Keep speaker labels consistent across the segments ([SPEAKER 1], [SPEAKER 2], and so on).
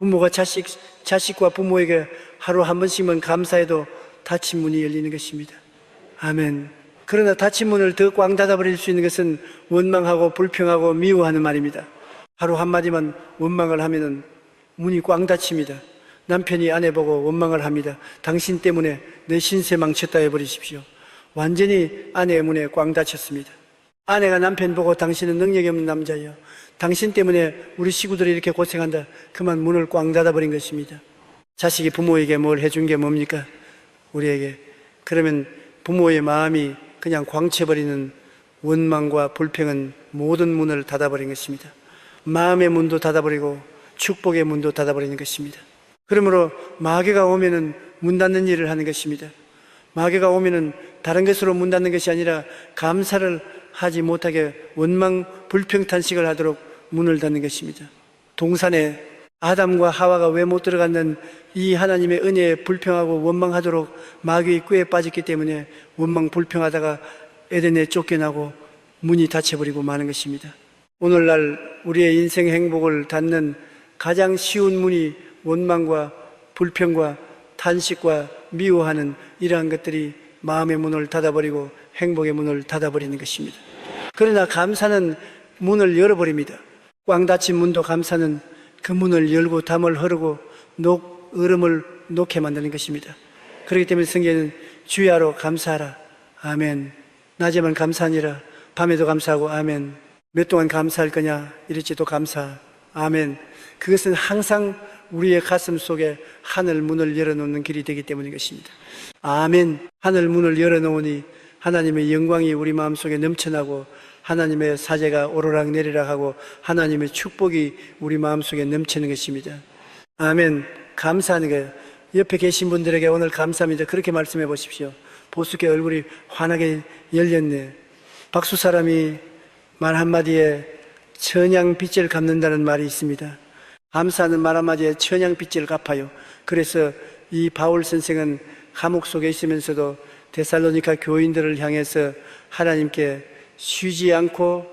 [SPEAKER 1] 부모가 자식과 부모에게 하루 한 번씩만 감사해도 닫힌 문이 열리는 것입니다. 아멘. 그러나 닫힌 문을 더 꽝 닫아버릴 수 있는 것은 원망하고 불평하고 미워하는 말입니다. 하루 한마디만 원망을 하면은 문이 꽝 닫힙니다. 남편이 아내 보고 원망을 합니다. 당신 때문에 내 신세 망쳤다 해버리십시오. 완전히 아내의 문에 꽝 닫혔습니다. 아내가 남편 보고 당신은 능력이 없는 남자예요. 당신 때문에 우리 식구들이 이렇게 고생한다. 그만 문을 꽝 닫아버린 것입니다. 자식이 부모에게 뭘 해준 게 뭡니까? 우리에게. 그러면 부모의 마음이 그냥 광채버리는 원망과 불평은 모든 문을 닫아버린 것입니다. 마음의 문도 닫아버리고 축복의 문도 닫아버리는 것입니다. 그러므로 마귀가 오면은 문 닫는 일을 하는 것입니다. 마귀가 오면은 다른 것으로 문 닫는 것이 아니라 감사를 하지 못하게 원망, 불평, 탄식을 하도록 문을 닫는 것입니다. 동산에 아담과 하와가 왜 못 들어갔는 이 하나님의 은혜에 불평하고 원망하도록 마귀의 꾀에 빠졌기 때문에 원망, 불평하다가 에덴에 쫓겨나고 문이 닫혀버리고 마는 것입니다. 오늘날 우리의 인생 행복을 닫는 가장 쉬운 문이 원망과 불평과 탄식과 미워하는 이러한 것들이 마음의 문을 닫아버리고 행복의 문을 닫아버리는 것입니다. 그러나 감사는 문을 열어버립니다. 꽝 닫힌 문도 감사는 그 문을 열고 담을 흐르고 얼음을 녹게 만드는 것입니다. 그렇기 때문에 성경에는 주야로 감사하라. 아멘. 낮에만 감사하니라. 밤에도 감사하고 아멘. 몇 동안 감사할 거냐? 이럴지도 감사. 아멘. 그것은 항상 우리의 가슴 속에 하늘 문을 열어놓는 길이 되기 때문인 것입니다. 아멘. 하늘 문을 열어놓으니 하나님의 영광이 우리 마음속에 넘쳐나고 하나님의 사제가 오르락 내리락 하고 하나님의 축복이 우리 마음속에 넘치는 것입니다. 아멘. 감사하는 거예요. 옆에 계신 분들에게 오늘 감사합니다. 그렇게 말씀해 보십시오. 보수께 얼굴이 환하게 열렸네. 박수 사람이 말 한마디에 천냥빚을 갚는다는 말이 있습니다. 감사하는 말 한마디에 천냥빚을 갚아요. 그래서 이 바울 선생은 감옥 속에 있으면서도 데살로니가 교인들을 향해서 하나님께 쉬지 않고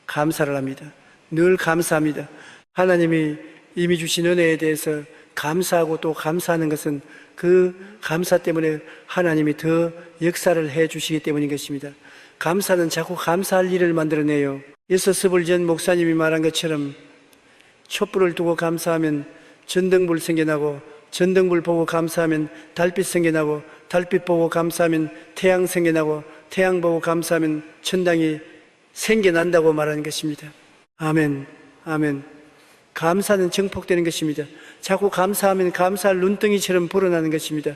[SPEAKER 1] 감사를 합니다. 늘 감사합니다. 하나님이 이미 주신 은혜에 대해서 감사하고 또 감사하는 것은 그 감사 때문에 하나님이 더 역사를 해 주시기 때문인 것입니다. 감사는 자꾸 감사할 일을 만들어내요. 예서스볼 전 목사님이 말한 것처럼 촛불을 두고 감사하면 전등불 생겨나고 전등불 보고 감사하면 달빛 생겨나고 달빛 보고 감사하면 태양 생겨나고 태양 보고 감사하면 천당이 생겨난다고 말하는 것입니다. 아멘. 아멘. 감사는 증폭되는 것입니다. 자꾸 감사하면 감사할 눈덩이처럼 불어나는 것입니다.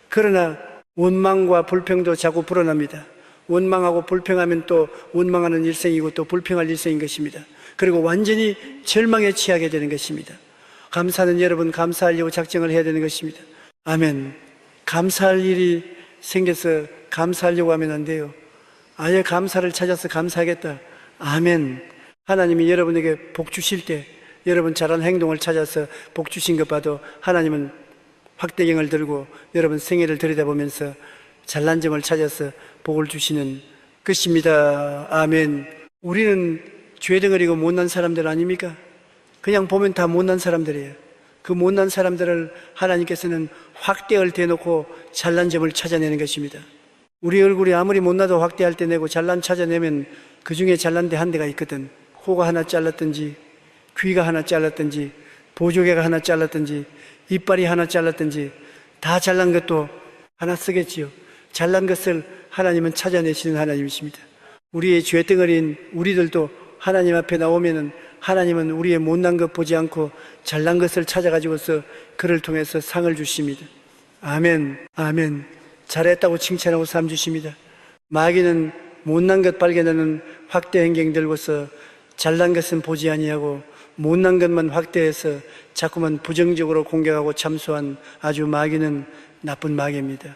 [SPEAKER 1] 그러나 원망과 불평도 자꾸 불어납니다. 원망하고 불평하면 또 원망하는 일생이고 또 불평할 일생인 것입니다. 그리고 완전히 절망에 취하게 되는 것입니다. 감사는 여러분 감사하려고 작정을 해야 되는 것입니다. 아멘. 감사할 일이 생겨서 감사하려고 하면 안 돼요. 아예 감사를 찾아서 감사하겠다. 아멘. 하나님이 여러분에게 복 주실 때 여러분 잘한 행동을 찾아서 복 주신 것 봐도 하나님은 확대경을 들고 여러분 생애를 들여다보면서 잘난 점을 찾아서 복을 주시는 것입니다. 아멘. 우리는 죄덩어리고 못난 사람들 아닙니까? 그냥 보면 다 못난 사람들이에요. 그 못난 사람들을 하나님께서는 확대를 대놓고 잘난 점을 찾아내는 것입니다. 우리 얼굴이 아무리 못나도 확대할 때 내고 잘난 찾아내면 그 중에 잘난 데 한 대가 있거든. 코가 하나 잘랐든지 귀가 하나 잘랐든지 보조개가 하나 잘랐든지 이빨이 하나 잘랐든지 다 잘난 것도 하나 쓰겠지요. 잘난 것을 하나님은 찾아내시는 하나님이십니다. 우리의 죄덩어리인 우리들도 하나님 앞에 나오면은 하나님은 우리의 못난 것 보지 않고 잘난 것을 찾아가지고서 그를 통해서 상을 주십니다. 아멘. 아멘. 잘했다고 칭찬하고 상 주십니다. 마귀는 못난 것 발견하는 확대 행경 들고서 잘난 것은 보지 아니하고 못난 것만 확대해서 자꾸만 부정적으로 공격하고 참수한 아주 마귀는 나쁜 마귀입니다.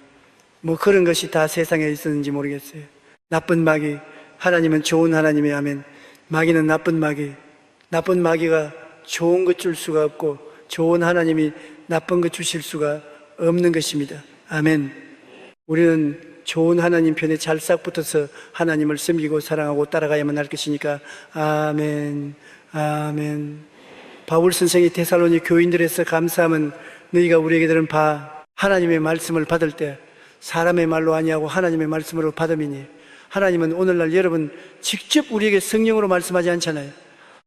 [SPEAKER 1] 뭐 그런 것이 다 세상에 있었는지 모르겠어요. 나쁜 마귀, 하나님은 좋은 하나님이 아멘. 마귀는 나쁜 마귀. 나쁜 마귀가 좋은 것 줄 수가 없고 좋은 하나님이 나쁜 것 주실 수가 없는 것입니다. 아멘. 우리는 좋은 하나님 편에 잘 싹 붙어서 하나님을 섬기고 사랑하고 따라가야만 할 것이니까 아멘. 아멘. 바울 선생이 데살로니 교인들에서 감사함은 너희가 우리에게 들은 바 하나님의 말씀을 받을 때 사람의 말로 아니하고 하나님의 말씀으로 받음이니, 하나님은 오늘날 여러분 직접 우리에게 성령으로 말씀하지 않잖아요.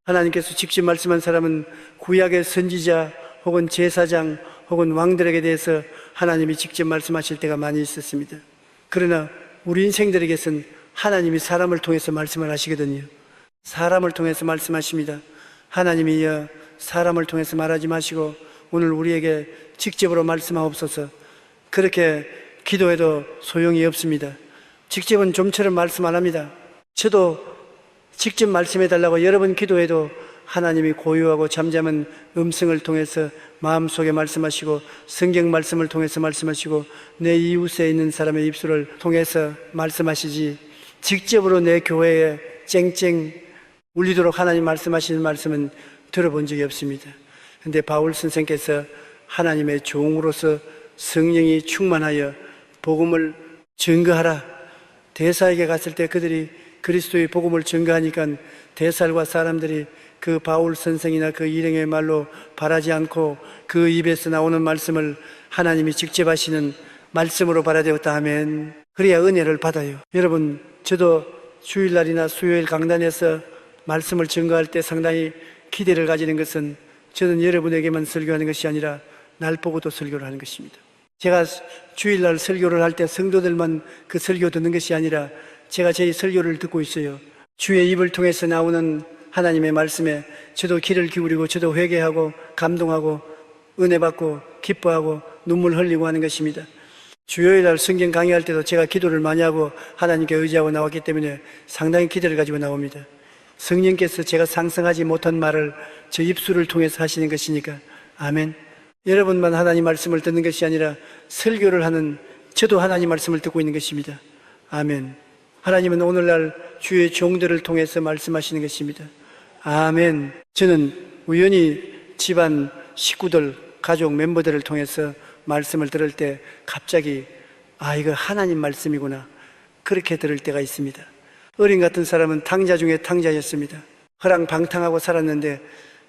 [SPEAKER 1] 하나님께서 직접 말씀한 사람은 구약의 선지자 혹은 제사장 혹은 왕들에게 대해서 하나님이 직접 말씀하실 때가 많이 있었습니다. 그러나 우리 인생들에게서는 하나님이 사람을 통해서 말씀을 하시거든요. 사람을 통해서 말씀하십니다. 하나님이여 사람을 통해서 말하지 마시고 오늘 우리에게 직접으로 말씀하옵소서. 그렇게 기도해도 소용이 없습니다. 직접은 좀처럼 말씀 안 합니다. 저도 직접 말씀해 달라고 여러 번 기도해도 하나님이 고요하고 잠잠한 음성을 통해서 마음속에 말씀하시고 성경 말씀을 통해서 말씀하시고 내 이웃에 있는 사람의 입술을 통해서 말씀하시지, 직접으로 내 교회에 쨍쨍 울리도록 하나님 말씀하시는 말씀은 들어본 적이 없습니다. 그런데 바울 선생께서 하나님의 종으로서 성령이 충만하여 복음을 증거하라. 대사에게 갔을 때 그들이 그리스도의 복음을 증거하니까 대살과 사람들이 그 바울 선생이나 그 일행의 말로 바라지 않고 그 입에서 나오는 말씀을 하나님이 직접 하시는 말씀으로 바라되었다 하면 그래야 은혜를 받아요. 여러분, 저도 주일날이나 수요일 강단에서 말씀을 증거할 때 상당히 기대를 가지는 것은 저는 여러분에게만 설교하는 것이 아니라 날 보고도 설교를 하는 것입니다. 제가 주일날 설교를 할 때 성도들만 그 설교 듣는 것이 아니라 제가 제 설교를 듣고 있어요. 주의 입을 통해서 나오는 하나님의 말씀에 저도 귀를 기울이고 저도 회개하고 감동하고 은혜 받고 기뻐하고 눈물 흘리고 하는 것입니다. 주요일날 성경 강의할 때도 제가 기도를 많이 하고 하나님께 의지하고 나왔기 때문에 상당히 기대를 가지고 나옵니다. 성령께서 제가 상상하지 못한 말을 저 입술을 통해서 하시는 것이니까 아멘. 여러분만 하나님 말씀을 듣는 것이 아니라 설교를 하는 저도 하나님 말씀을 듣고 있는 것입니다. 아멘. 하나님은 오늘날 주의 종들을 통해서 말씀하시는 것입니다. 아멘. 저는 우연히 집안 식구들, 가족 멤버들을 통해서 말씀을 들을 때 갑자기 이거 하나님 말씀이구나, 그렇게 들을 때가 있습니다. 어린 같은 사람은 탕자 중에 탕자였습니다. 허랑방탕하고 살았는데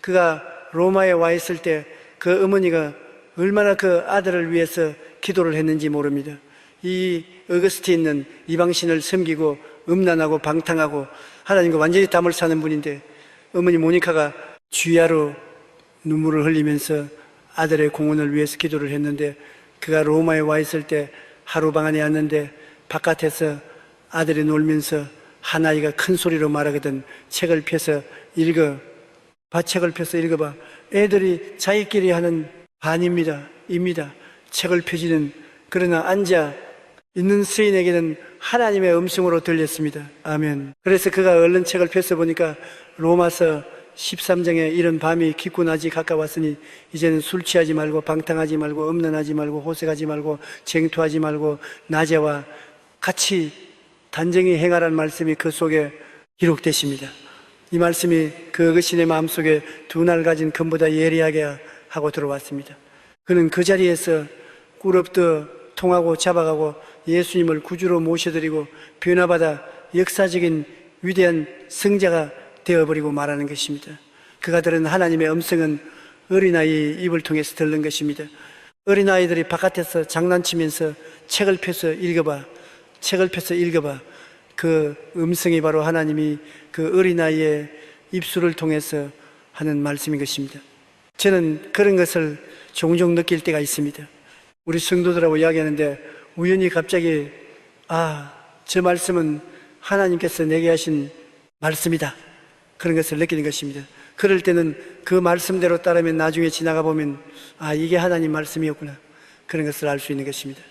[SPEAKER 1] 그가 로마에 와 있을 때 그 어머니가 얼마나 그 아들을 위해서 기도를 했는지 모릅니다. 이 어거스틴은 이방신을 섬기고 음란하고 방탕하고 하나님과 완전히 담을 사는 분인데 어머니 모니카가 주야로 눈물을 흘리면서 아들의 공헌을 위해서 기도를 했는데 그가 로마에 와 있을 때 하루 방안에 왔는데 바깥에서 아들이 놀면서 한 아이가 큰 소리로 말하거든. 책을 펴서 읽어. 책을 펴서 읽어봐. 애들이 자기끼리 하는 반입니다. 책을 펴지는. 그러나 앉아 있는 스인에게는 하나님의 음성으로 들렸습니다. 아멘. 그래서 그가 얼른 책을 펴서 보니까 로마서 13장에 이런 밤이 깊고 낮이 가까웠으니 이제는 술 취하지 말고 방탕하지 말고 음란하지 말고 호색하지 말고 쟁투하지 말고 낮에와 같이 단정히 행하라는 말씀이 그 속에 기록되십니다. 이 말씀이 그 어거신의 마음속에 두 날 가진 금보다 예리하게 하고 들어왔습니다. 그는 그 자리에서 꿀업도 통하고 잡아가고 예수님을 구주로 모셔드리고 변화받아 역사적인 위대한 성자가 되어버리고 말하는 것입니다. 그가 들은 하나님의 음성은 어린아이의 입을 통해서 들는 것입니다. 어린아이들이 바깥에서 장난치면서 책을 펴서 읽어봐. 그 음성이 바로 하나님이 그 어린아이의 입술을 통해서 하는 말씀인 것입니다. 저는 그런 것을 종종 느낄 때가 있습니다. 우리 성도들하고 이야기하는데 우연히 갑자기 저 말씀은 하나님께서 내게 하신 말씀이다, 그런 것을 느끼는 것입니다. 그럴 때는 그 말씀대로 따르면 나중에 지나가 보면 이게 하나님 말씀이었구나, 그런 것을 알 수 있는 것입니다.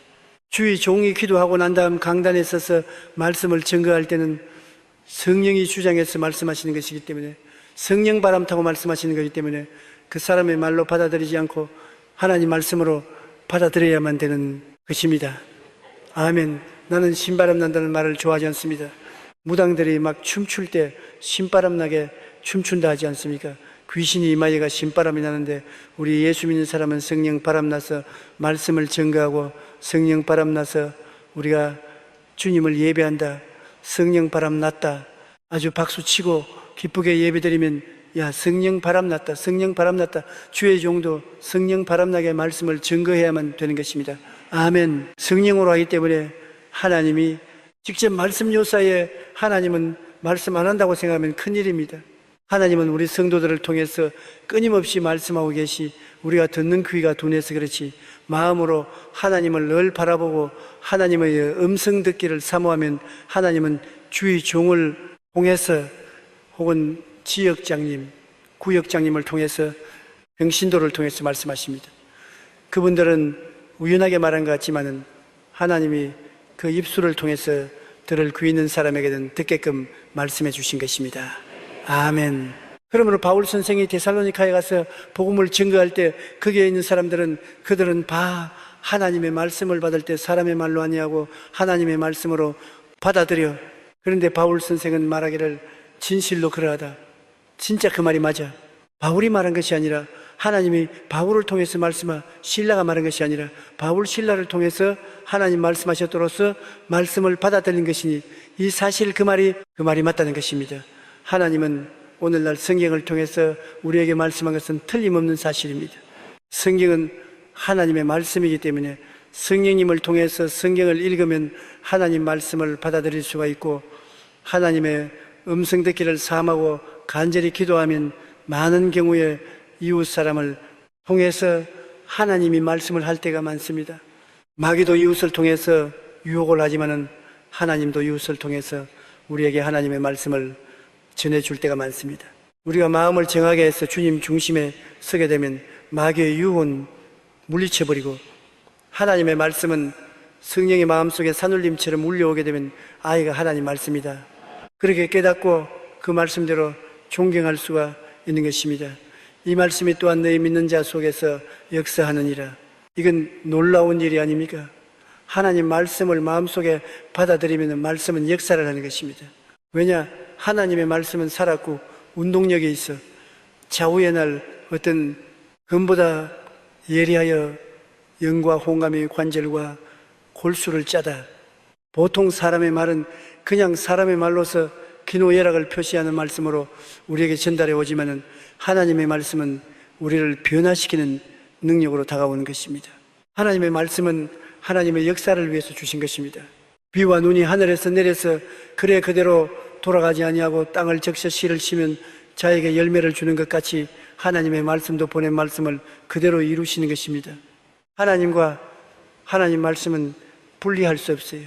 [SPEAKER 1] 주의 종이 기도하고 난 다음 강단에 서서 말씀을 증거할 때는 성령이 주장해서 말씀하시는 것이기 때문에, 성령 바람 타고 말씀하시는 것이기 때문에 그 사람의 말로 받아들이지 않고 하나님 말씀으로 받아들여야만 되는 것입니다. 아멘. 나는 신바람 난다는 말을 좋아하지 않습니다. 무당들이 막 춤출 때 신바람 나게 춤춘다 하지 않습니까? 귀신이 임하여가 신바람이 나는데 우리 예수 믿는 사람은 성령 바람 나서 말씀을 증거하고 성령 바람 나서 우리가 주님을 예배한다. 성령 바람 났다. 아주 박수치고 기쁘게 예배드리면 야, 성령 바람났다, 성령 바람났다, 주의 종도 성령 바람나게 말씀을 증거해야만 되는 것입니다. 아멘. 성령으로 하기 때문에 하나님이 직접 말씀 요사에 하나님은 말씀 안 한다고 생각하면 큰일입니다. 하나님은 우리 성도들을 통해서 끊임없이 말씀하고 계시, 우리가 듣는 귀가 둔해서 그렇지 마음으로 하나님을 늘 바라보고 하나님의 음성 듣기를 사모하면 하나님은 주의 종을 통해서 혹은 지역장님, 구역장님을 통해서 평신도를 통해서 말씀하십니다. 그분들은 우연하게 말한 것 같지만은 하나님이 그 입술을 통해서 들을 귀 있는 사람에게는 듣게끔 말씀해 주신 것입니다. 아멘. 그러므로 바울 선생이 데살로니가에 가서 복음을 증거할 때 거기에 있는 사람들은 그들은 하나님의 말씀을 받을 때 사람의 말로 아니하고 하나님의 말씀으로 받아들여. 그런데 바울 선생은 말하기를 진실로 그러하다. 진짜 그 말이 맞아. 바울이 말한 것이 아니라 하나님이 바울을 통해서 신라가 말한 것이 아니라 바울 신라를 통해서 하나님 말씀하셨도로서 말씀을 받아들인 것이니 이 사실 그 말이 맞다는 것입니다. 하나님은 오늘날 성경을 통해서 우리에게 말씀한 것은 틀림없는 사실입니다. 성경은 하나님의 말씀이기 때문에 성령님을 통해서 성경을 읽으면 하나님 말씀을 받아들일 수가 있고 하나님의 음성 듣기를 사모하고 간절히 기도하면 많은 경우에 이웃 사람을 통해서 하나님이 말씀을 할 때가 많습니다. 마귀도 이웃을 통해서 유혹을 하지만은 하나님도 이웃을 통해서 우리에게 하나님의 말씀을 전해줄 때가 많습니다. 우리가 마음을 정하게 해서 주님 중심에 서게 되면 마귀의 유혹은 물리쳐버리고 하나님의 말씀은 성령의 마음속에 산울림처럼 울려오게 되면 아이가 하나님 말씀이다. 그렇게 깨닫고 그 말씀대로 존경할 수가 있는 것입니다. 이 말씀이 또한 너희 믿는 자 속에서 역사하느니라. 이건 놀라운 일이 아닙니까? 하나님 말씀을 마음속에 받아들이면 말씀은 역사를 하는 것입니다. 왜냐? 하나님의 말씀은 살았고 운동력이 있어 좌우의 날 어떤 금보다 예리하여 영과 홍감의 관절과 골수를 짜다. 보통 사람의 말은 그냥 사람의 말로서 기노애락을 표시하는 말씀으로 우리에게 전달해 오지만은 하나님의 말씀은 우리를 변화시키는 능력으로 다가오는 것입니다. 하나님의 말씀은 하나님의 역사를 위해서 주신 것입니다. 비와 눈이 하늘에서 내려서 그래 그대로 돌아가지 아니하고 땅을 적셔 씨를 심으면 자에게 열매를 주는 것 같이 하나님의 말씀도 보낸 말씀을 그대로 이루시는 것입니다. 하나님과 하나님 말씀은 분리할 수 없어요.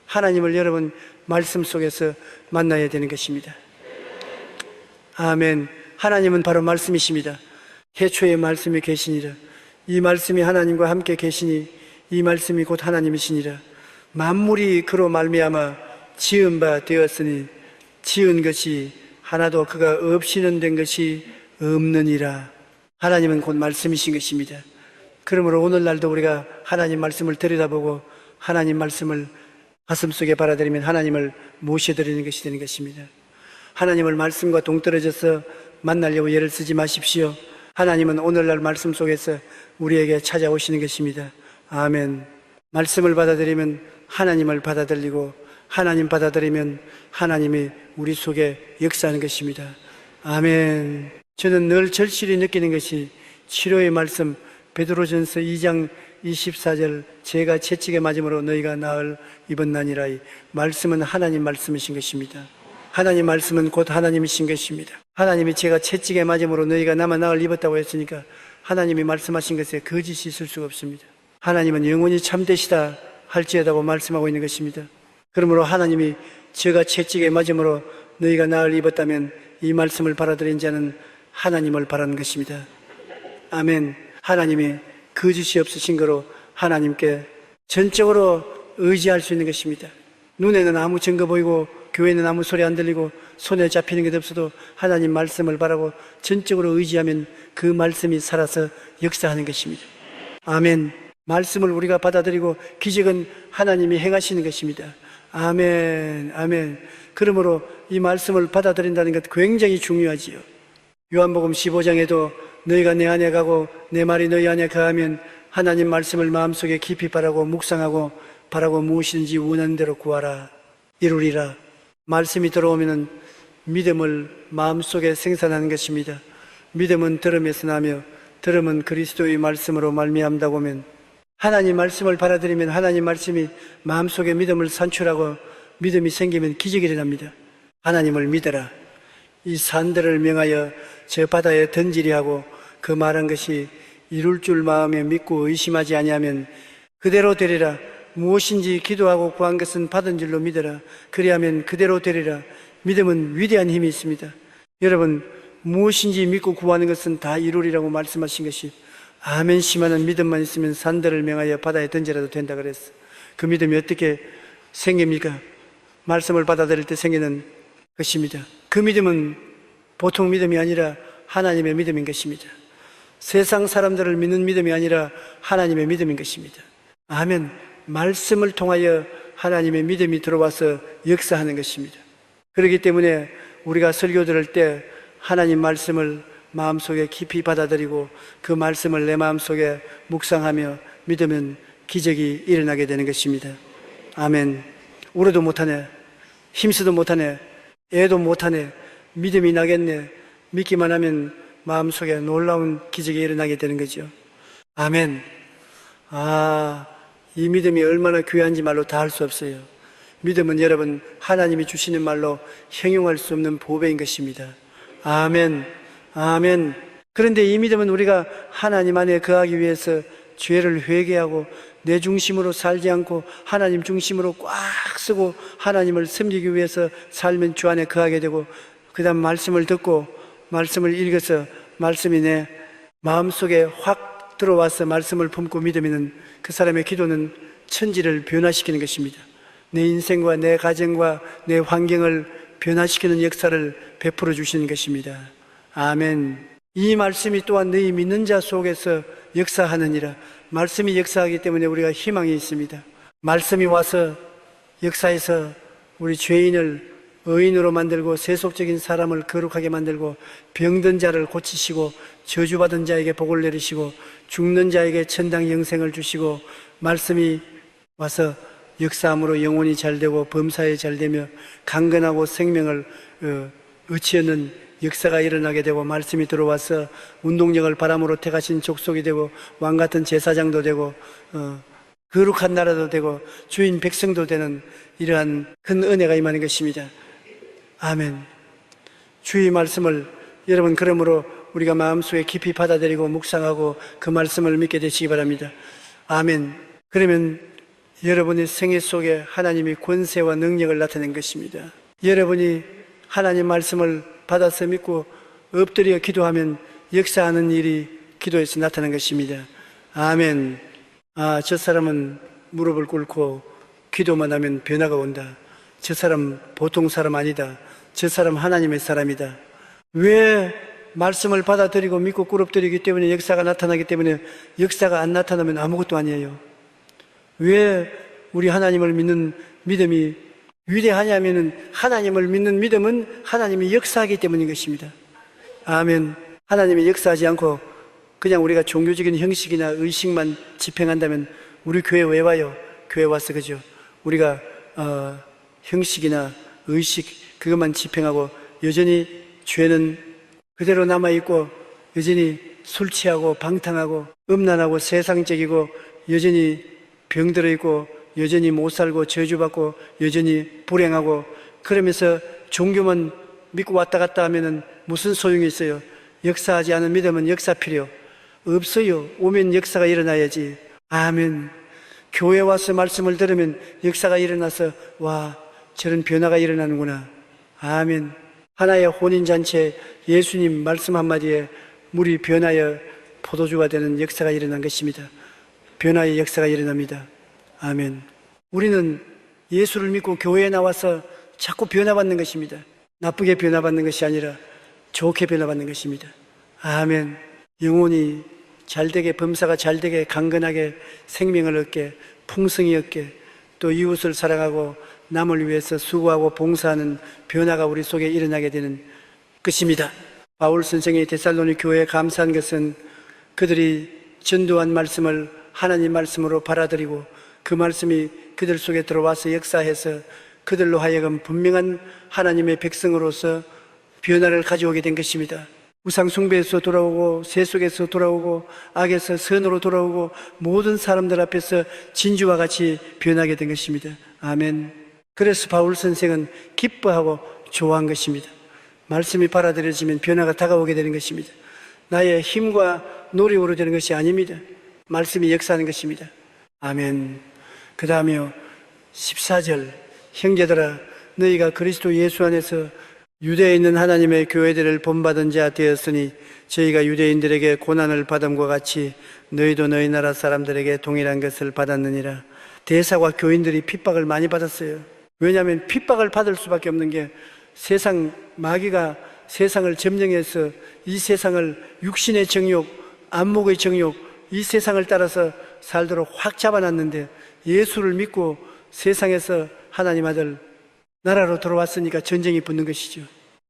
[SPEAKER 1] 하나님을 여러분 말씀 속에서 만나야 되는 것입니다. 아멘. 하나님은 바로 말씀이십니다. 태초에 말씀이 계시니라. 이 말씀이 하나님과 함께 계시니 이 말씀이 곧 하나님이시니라. 만물이 그로 말미암아 지은 바 되었으니 지은 것이 하나도 그가 없이는 된 것이 없느니라. 하나님은 곧 말씀이신 것입니다. 그러므로 오늘날도 우리가 하나님 말씀을 들여다보고 하나님 말씀을 가슴속에 받아들이면 하나님을 모셔드리는 것이 되는 것입니다. 하나님을 말씀과 동떨어져서 만나려고 애를 쓰지 마십시오. 하나님은 오늘날 말씀 속에서 우리에게 찾아오시는 것입니다. 아멘. 말씀을 받아들이면 하나님을 받아들이고 하나님 받아들이면 하나님이 우리 속에 역사하는 것입니다. 아멘. 저는 늘 절실히 느끼는 것이 치료의 말씀 베드로전서 2장 24절 제가 채찍에 맞음으로 너희가 나을 입었나니라. 이 말씀은 하나님 말씀이신 것입니다. 하나님 말씀은 곧 하나님이신 것입니다. 하나님이 제가 채찍에 맞음으로 너희가 나을 입었다고 했으니까 하나님이 말씀하신 것에 거짓이 있을 수가 없습니다. 하나님은 영원히 참되시다 할지어다고 말씀하고 있는 것입니다. 그러므로 하나님이 제가 채찍에 맞음으로 너희가 나을 입었다면 이 말씀을 받아들인 자는 하나님을 바라는 것입니다. 아멘. 하나님이 거짓이 없으신 거로 하나님께 전적으로 의지할 수 있는 것입니다. 눈에는 아무 증거 보이고 교회는 아무 소리 안 들리고 손에 잡히는 게 없어도 하나님 말씀을 바라고 전적으로 의지하면 그 말씀이 살아서 역사하는 것입니다. 아멘. 말씀을 우리가 받아들이고 기적은 하나님이 행하시는 것입니다. 아멘. 아멘. 그러므로 이 말씀을 받아들인다는 것 굉장히 중요하지요. 요한복음 15장에도 너희가 내 안에 가고 내 말이 너희 안에 가하면 하나님 말씀을 마음속에 깊이 바라고 묵상하고 바라고 무엇이든지 원하는 대로 구하라 이루리라. 말씀이 들어오면 믿음을 마음속에 생산하는 것입니다. 믿음은 들음에서 나며 들음은 그리스도의 말씀으로 말미암다고 하면, 하나님 말씀을 받아들이면 하나님 말씀이 마음속에 믿음을 산출하고 믿음이 생기면 기적이 일어납니다. 하나님을 믿어라. 이 산들을 명하여 저 바다에 던지리 하고 그 말한 것이 이룰 줄 마음에 믿고 의심하지 아니하면 그대로 되리라. 무엇인지 기도하고 구한 것은 받은 줄로 믿어라. 그리하면 그대로 되리라. 믿음은 위대한 힘이 있습니다. 여러분, 무엇인지 믿고 구하는 것은 다 이루리라고 말씀하신 것이 아멘 심하는 믿음만 있으면 산들을 명하여 바다에 던지라도 된다 그랬어. 그 믿음이 어떻게 생깁니까? 말씀을 받아들일 때 생기는 것입니다. 그 믿음은 보통 믿음이 아니라 하나님의 믿음인 것입니다. 세상 사람들을 믿는 믿음이 아니라 하나님의 믿음인 것입니다. 아멘. 말씀을 통하여 하나님의 믿음이 들어와서 역사하는 것입니다. 그렇기 때문에 우리가 설교 들을 때 하나님 말씀을 마음속에 깊이 받아들이고 그 말씀을 내 마음속에 묵상하며 믿으면 기적이 일어나게 되는 것입니다. 아멘. 울어도 못하네, 힘쓰도 못하네, 애도 못하네, 믿음이 나겠네, 믿기만 하면 마음속에 놀라운 기적이 일어나게 되는 거죠. 아멘. 이 믿음이 얼마나 귀한지 말로 다 할 수 없어요. 믿음은 여러분 하나님이 주시는 말로 형용할 수 없는 보배인 것입니다. 아멘. 아멘. 그런데 이 믿음은 우리가 하나님 안에 거하기 위해서 죄를 회개하고 내 중심으로 살지 않고 하나님 중심으로 꽉 쓰고 하나님을 섬기기 위해서 살면 주 안에 거하게 되고, 그 다음 말씀을 듣고 말씀을 읽어서 말씀이 내 마음속에 확 들어와서 말씀을 품고 믿으면 그 사람의 기도는 천지를 변화시키는 것입니다. 내 인생과 내 가정과 내 환경을 변화시키는 역사를 베풀어 주시는 것입니다. 아멘. 이 말씀이 또한 너희 믿는 자 속에서 역사하느니라. 말씀이 역사하기 때문에 우리가 희망이 있습니다. 말씀이 와서 역사해서 우리 죄인을 의인으로 만들고 세속적인 사람을 거룩하게 만들고 병든 자를 고치시고 저주받은 자에게 복을 내리시고 죽는 자에게 천당 영생을 주시고, 말씀이 와서 역사함으로 영혼이 잘되고 범사에 잘되며 강건하고 생명을 의치하는 역사가 일어나게 되고, 말씀이 들어와서 운동력을 바람으로 택하신 족속이 되고 왕같은 제사장도 되고 거룩한 나라도 되고 주인 백성도 되는 이러한 큰 은혜가 임하는 것입니다. 아멘. 주의 말씀을 여러분 그러므로 우리가 마음속에 깊이 받아들이고 묵상하고 그 말씀을 믿게 되시기 바랍니다. 아멘. 그러면 여러분의 생애 속에 하나님이 권세와 능력을 나타낸 것입니다. 여러분이 하나님 말씀을 받아서 믿고 엎드려 기도하면 역사하는 일이 기도에서 나타난 것입니다. 아멘. 저 사람은 무릎을 꿇고 기도만 하면 변화가 온다. 저 사람 보통 사람 아니다. 저 사람 하나님의 사람이다. 왜? 말씀을 받아들이고 믿고 꿇어뜨리기 때문에 역사가 나타나기 때문에. 역사가 안 나타나면 아무것도 아니에요. 왜 우리 하나님을 믿는 믿음이 위대하냐면은 하나님을 믿는 믿음은 하나님이 역사하기 때문인 것입니다. 아멘. 하나님이 역사하지 않고 그냥 우리가 종교적인 형식이나 의식만 집행한다면 우리 교회 왜 와요? 교회 와서 그죠? 우리가 형식이나 의식 그것만 집행하고 여전히 죄는 그대로 남아있고 여전히 술 취하고 방탕하고 음란하고 세상적이고 여전히 병들어 있고 여전히 못 살고 저주받고 여전히 불행하고, 그러면서 종교만 믿고 왔다 갔다 하면은 무슨 소용이 있어요? 역사하지 않은 믿음은 역사 필요 없어요. 오면 역사가 일어나야지. 아멘. 교회 와서 말씀을 들으면 역사가 일어나서 와, 저런 변화가 일어나는구나. 아멘. 하나의 혼인잔치에 예수님 말씀 한마디에 물이 변하여 포도주가 되는 역사가 일어난 것입니다. 변화의 역사가 일어납니다. 아멘. 우리는 예수를 믿고 교회에 나와서 자꾸 변화받는 것입니다. 나쁘게 변화받는 것이 아니라 좋게 변화받는 것입니다. 아멘. 영혼이 잘되게, 범사가 잘되게, 강건하게, 생명을 얻게, 풍성히 얻게, 또 이웃을 사랑하고 남을 위해서 수고하고 봉사하는 변화가 우리 속에 일어나게 되는 것입니다. 바울 선생이 데살로니 교회에 감사한 것은 그들이 전도한 말씀을 하나님 말씀으로 받아들이고 그 말씀이 그들 속에 들어와서 역사해서 그들로 하여금 분명한 하나님의 백성으로서 변화를 가져오게 된 것입니다. 우상숭배에서 돌아오고 세속에서 돌아오고 악에서 선으로 돌아오고 모든 사람들 앞에서 진주와 같이 변하게 된 것입니다. 아멘. 그래서 바울 선생은 기뻐하고 좋아한 것입니다. 말씀이 받아들여지면 변화가 다가오게 되는 것입니다. 나의 힘과 노력으로 되는 것이 아닙니다. 말씀이 역사하는 것입니다. 아멘. 그 다음에요, 14절. 형제들아, 너희가 그리스도 예수 안에서 유대에 있는 하나님의 교회들을 본받은 자 되었으니 저희가 유대인들에게 고난을 받음과 같이 너희도 너희 나라 사람들에게 동일한 것을 받았느니라. 대사와 교인들이 핍박을 많이 받았어요. 왜냐하면 핍박을 받을 수밖에 없는 게 세상, 마귀가 세상을 점령해서 이 세상을 육신의 정욕, 안목의 정욕, 이 세상을 따라서 살도록 확 잡아놨는데, 예수를 믿고 세상에서 하나님 아들 나라로 들어왔으니까 전쟁이 붙는 것이죠.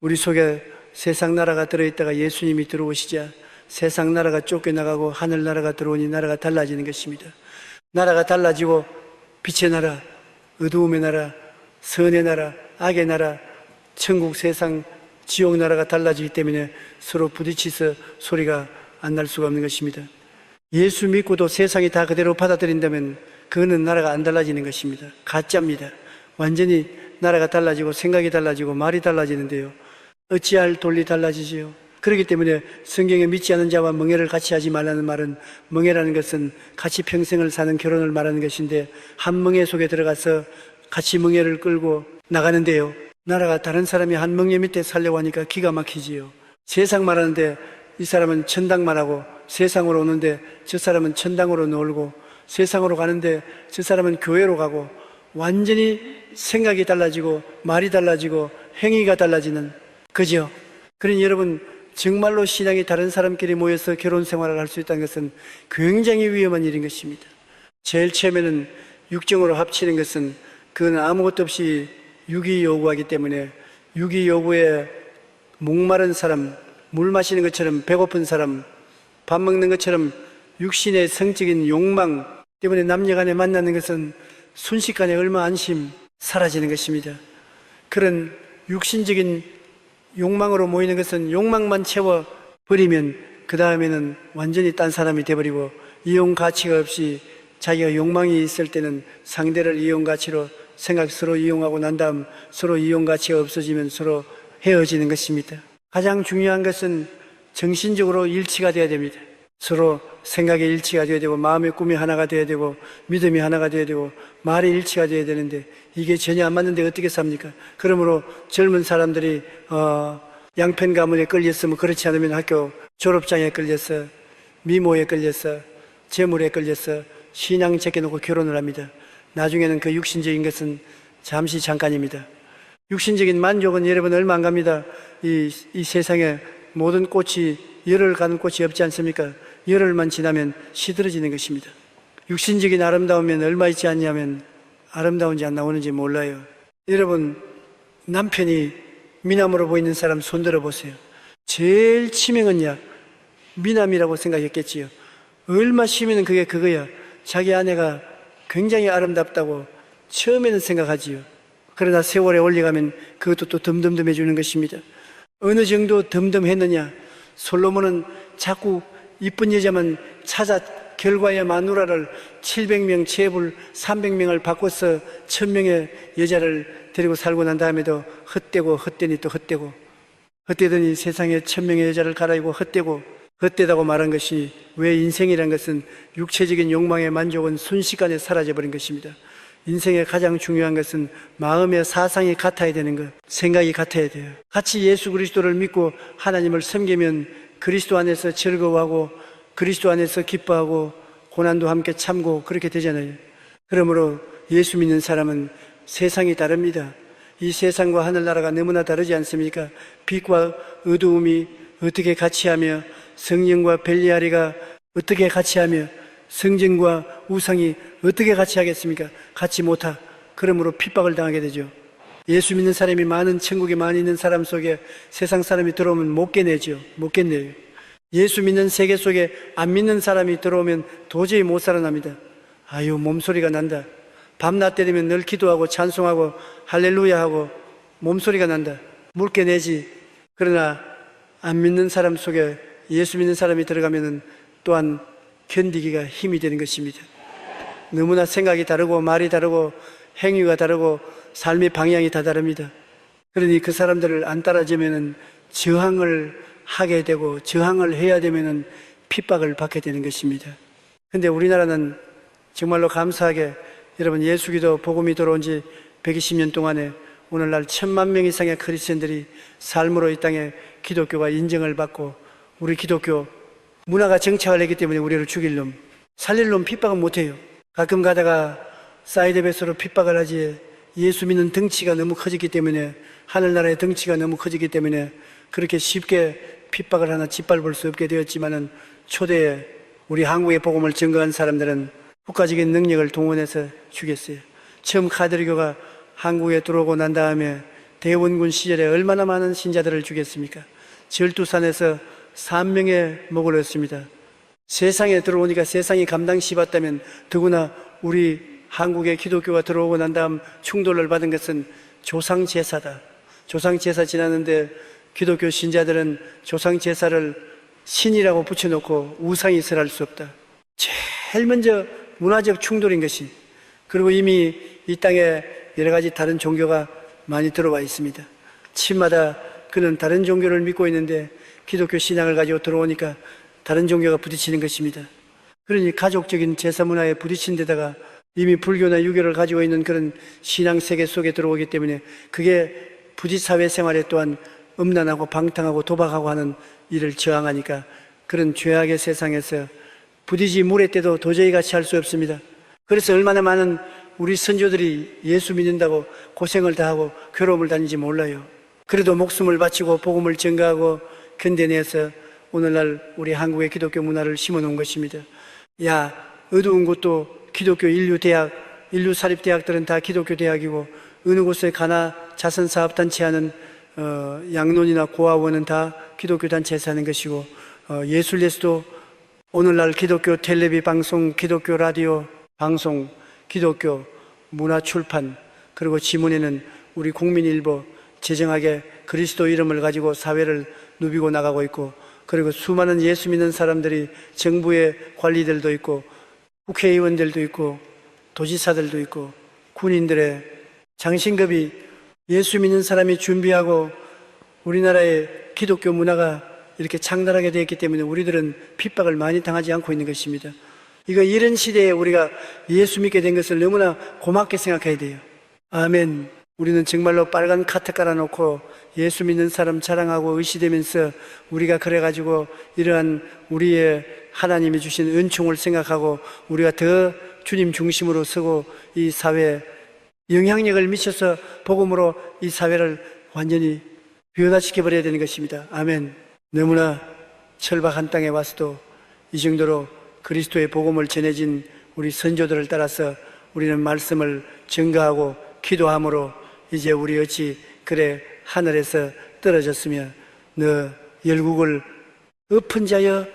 [SPEAKER 1] 우리 속에 세상 나라가 들어있다가 예수님이 들어오시자 세상 나라가 쫓겨나가고 하늘 나라가 들어오니 나라가 달라지는 것입니다. 나라가 달라지고 빛의 나라, 어두움의 나라, 선의 나라, 악의 나라, 천국, 세상, 지옥 나라가 달라지기 때문에 서로 부딪혀서 소리가 안 날 수가 없는 것입니다. 예수 믿고도 세상이 다 그대로 받아들인다면 그거는 나라가 안 달라지는 것입니다. 가짜입니다. 완전히 나라가 달라지고 생각이 달라지고 말이 달라지는데요, 어찌할 돈리 달라지지요. 그렇기 때문에 성경에 믿지 않은 자와 멍해를 같이 하지 말라는 말은, 멍해라는 것은 같이 평생을 사는 결혼을 말하는 것인데, 한 멍해 속에 들어가서 같이 멍해를 끌고 나가는데요, 나라가 다른 사람이 한 멍해 밑에 살려고 하니까 기가 막히지요. 세상 말하는데 이 사람은 천당 말하고, 세상으로 오는데 저 사람은 천당으로 놀고, 세상으로 가는데 저 사람은 교회로 가고, 완전히 생각이 달라지고 말이 달라지고 행위가 달라지는, 그죠? 그러니 여러분, 정말로 신앙이 다른 사람끼리 모여서 결혼 생활을 할 수 있다는 것은 굉장히 위험한 일인 것입니다. 제일 처음에는 육정으로 합치는 것은, 그건 아무것도 없이 육이 요구하기 때문에, 육이 요구에 목마른 사람, 물 마시는 것처럼 배고픈 사람, 밥 먹는 것처럼 육신의 성적인 욕망 때문에 남녀간에 만나는 것은 순식간에 얼마 안심 사라지는 것입니다. 그런 육신적인 욕망으로 모이는 것은 욕망만 채워버리면 그 다음에는 완전히 딴 사람이 돼버리고, 이용 가치가 없이 자기가 욕망이 있을 때는 상대를 이용 가치로 생각, 서로 이용하고 난 다음 서로 이용 가치가 없어지면 서로 헤어지는 것입니다. 가장 중요한 것은 정신적으로 일치가 되어야 됩니다. 서로 생각의 일치가 되어야 되고, 마음의 꿈이 하나가 되어야 되고, 믿음이 하나가 되어야 되고, 말의 일치가 되어야 되는데, 이게 전혀 안 맞는데 어떻게 삽니까? 그러므로 젊은 사람들이 양편 가문에 끌렸으면, 그렇지 않으면 학교 졸업장에 끌려서, 미모에 끌려서, 재물에 끌려서 신앙 제껴놓고 결혼을 합니다. 나중에는 그 육신적인 것은 잠시 잠깐입니다. 육신적인 만족은 여러분 얼마 안 갑니다. 이 세상에 모든 꽃이 열흘 가는 꽃이 없지 않습니까? 열흘만 지나면 시들어지는 것입니다. 육신적인 아름다우면 얼마 있지 않냐면 아름다운지 안 나오는지 몰라요. 여러분, 남편이 미남으로 보이는 사람 손들어 보세요. 제일 치명은 미남이라고 생각했겠지요. 얼마 쉬면 그게 그거야. 자기 아내가 굉장히 아름답다고 처음에는 생각하지요. 그러나 세월에 올려가면 그것도 또 덤덤덤해 주는 것입니다. 어느 정도 덤덤했느냐? 솔로몬은 자꾸 이쁜 여자만 찾아 결과에 마누라를 700명 채불 300명을 바꿔서 1000명의 여자를 데리고 살고 난 다음에도 헛되고 헛되니 또 헛되고, 헛되더니 세상에 1000명의 여자를 갈아입고 헛되고, 헛되다고 말한 것이, 왜 인생이란 것은 육체적인 욕망의 만족은 순식간에 사라져버린 것입니다. 인생의 가장 중요한 것은 마음의 사상이 같아야 되는 것, 생각이 같아야 돼요. 같이 예수 그리스도를 믿고 하나님을 섬기면 그리스도 안에서 즐거워하고 그리스도 안에서 기뻐하고 고난도 함께 참고 그렇게 되잖아요. 그러므로 예수 믿는 사람은 세상이 다릅니다. 이 세상과 하늘나라가 너무나 다르지 않습니까? 빛과 어두움이 어떻게 같이하며, 성령과 벨리아리가 어떻게 같이하며, 성전과 우상이 어떻게 같이 하겠습니까? 같이 못하. 그러므로 핍박을 당하게 되죠. 예수 믿는 사람이 많은, 천국에 많이 있는 사람 속에 세상 사람이 들어오면 못 깨내죠. 못 깨내요. 예수 믿는 세계 속에 안 믿는 사람이 들어오면 도저히 못 살아납니다. 아유, 몸소리가 난다. 밤낮 때리면 늘 기도하고 찬송하고 할렐루야 하고 몸소리가 난다. 물 깨내지. 그러나 안 믿는 사람 속에 예수 믿는 사람이 들어가면은 또한 견디기가 힘이 되는 것입니다. 너무나 생각이 다르고 말이 다르고 행위가 다르고 삶의 방향이 다 다릅니다. 그러니 그 사람들을 안 따라주면은 저항을 하게 되고 저항을 해야 되면은 핍박을 받게 되는 것입니다. 근데 우리나라는 정말로 감사하게 여러분 예수기도 복음이 들어온 지 120년 동안에 오늘날 1000만 명 이상의 크리스천들이 삶으로 이 땅에 기독교가 인정을 받고 우리 기독교 문화가 정착을 했기 때문에 우리를 죽일 놈, 살릴 놈 핍박은 못해요. 가끔 가다가 사이드 베이스로 핍박을 하지 예수 믿는 덩치가 너무 커졌기 때문에 하늘나라의 덩치가 너무 커졌기 때문에 그렇게 쉽게 핍박을 하나 짓밟을 수 없게 되었지만은 초대에 우리 한국의 복음을 증거한 사람들은 국가적인 능력을 동원해서 죽였어요. 처음 카톨릭교가 한국에 들어오고 난 다음에 대원군 시절에 얼마나 많은 신자들을 죽였습니까? 절두산에서 3명의 목을 얻습니다. 세상에 들어오니까 세상이 감당 씹었다면 더구나 우리 한국의 기독교가 들어오고 난 다음 충돌을 받은 것은 조상제사다. 조상제사 지났는데 기독교 신자들은 조상제사를 신이라고 붙여놓고 우상이 설할 수 없다. 제일 먼저 문화적 충돌인 것이. 그리고 이미 이 땅에 여러 가지 다른 종교가 많이 들어와 있습니다. 집마다 그는 다른 종교를 믿고 있는데 기독교 신앙을 가지고 들어오니까 다른 종교가 부딪히는 것입니다. 그러니 가족적인 제사 문화에 부딪힌 데다가 이미 불교나 유교를 가지고 있는 그런 신앙 세계 속에 들어오기 때문에 그게 부지 사회 생활에 또한 음란하고 방탕하고 도박하고 하는 일을 저항하니까 그런 죄악의 세상에서 부디지 물에 때도 도저히 같이 할 수 없습니다. 그래서 얼마나 많은 우리 선조들이 예수 믿는다고 고생을 다하고 괴로움을 다니지 몰라요. 그래도 목숨을 바치고 복음을 전가하고 견뎌내서 오늘날 우리 한국의 기독교 문화를 심어놓은 것입니다. 야, 어두운 곳도 기독교 인류대학, 인류사립대학들은 다 기독교 대학이고 어느 곳에 가나 자선사업단체 하는 양론이나 고아원은 다 기독교 단체에서 하는 것이고 예술예수도 오늘날 기독교 텔레비 방송, 기독교 라디오 방송, 기독교 문화 출판 그리고 지문에는 우리 국민일보 재정하게 그리스도 이름을 가지고 사회를 누비고 나가고 있고 그리고 수많은 예수 믿는 사람들이 정부의 관리들도 있고 국회의원들도 있고 도지사들도 있고 군인들의 장신급이 예수 믿는 사람이 준비하고 우리나라의 기독교 문화가 이렇게 창달하게 되었기 때문에 우리들은 핍박을 많이 당하지 않고 있는 것입니다. 이런 시대에 우리가 예수 믿게 된 것을 너무나 고맙게 생각해야 돼요. 아멘. 우리는 정말로 빨간 카트 깔아놓고 예수 믿는 사람 자랑하고 의시되면서 우리가 그래가지고 이러한 우리의 하나님이 주신 은총을 생각하고 우리가 더 주님 중심으로 서고 이 사회에 영향력을 미쳐서 복음으로 이 사회를 완전히 변화시켜버려야 되는 것입니다. 아멘. 너무나 철박한 땅에 와서도 이 정도로 그리스도의 복음을 전해진 우리 선조들을 따라서 우리는 말씀을 증거하고 기도함으로 이제 우리 어찌 그래 하늘에서 떨어졌으며 너 열국을 엎은 자여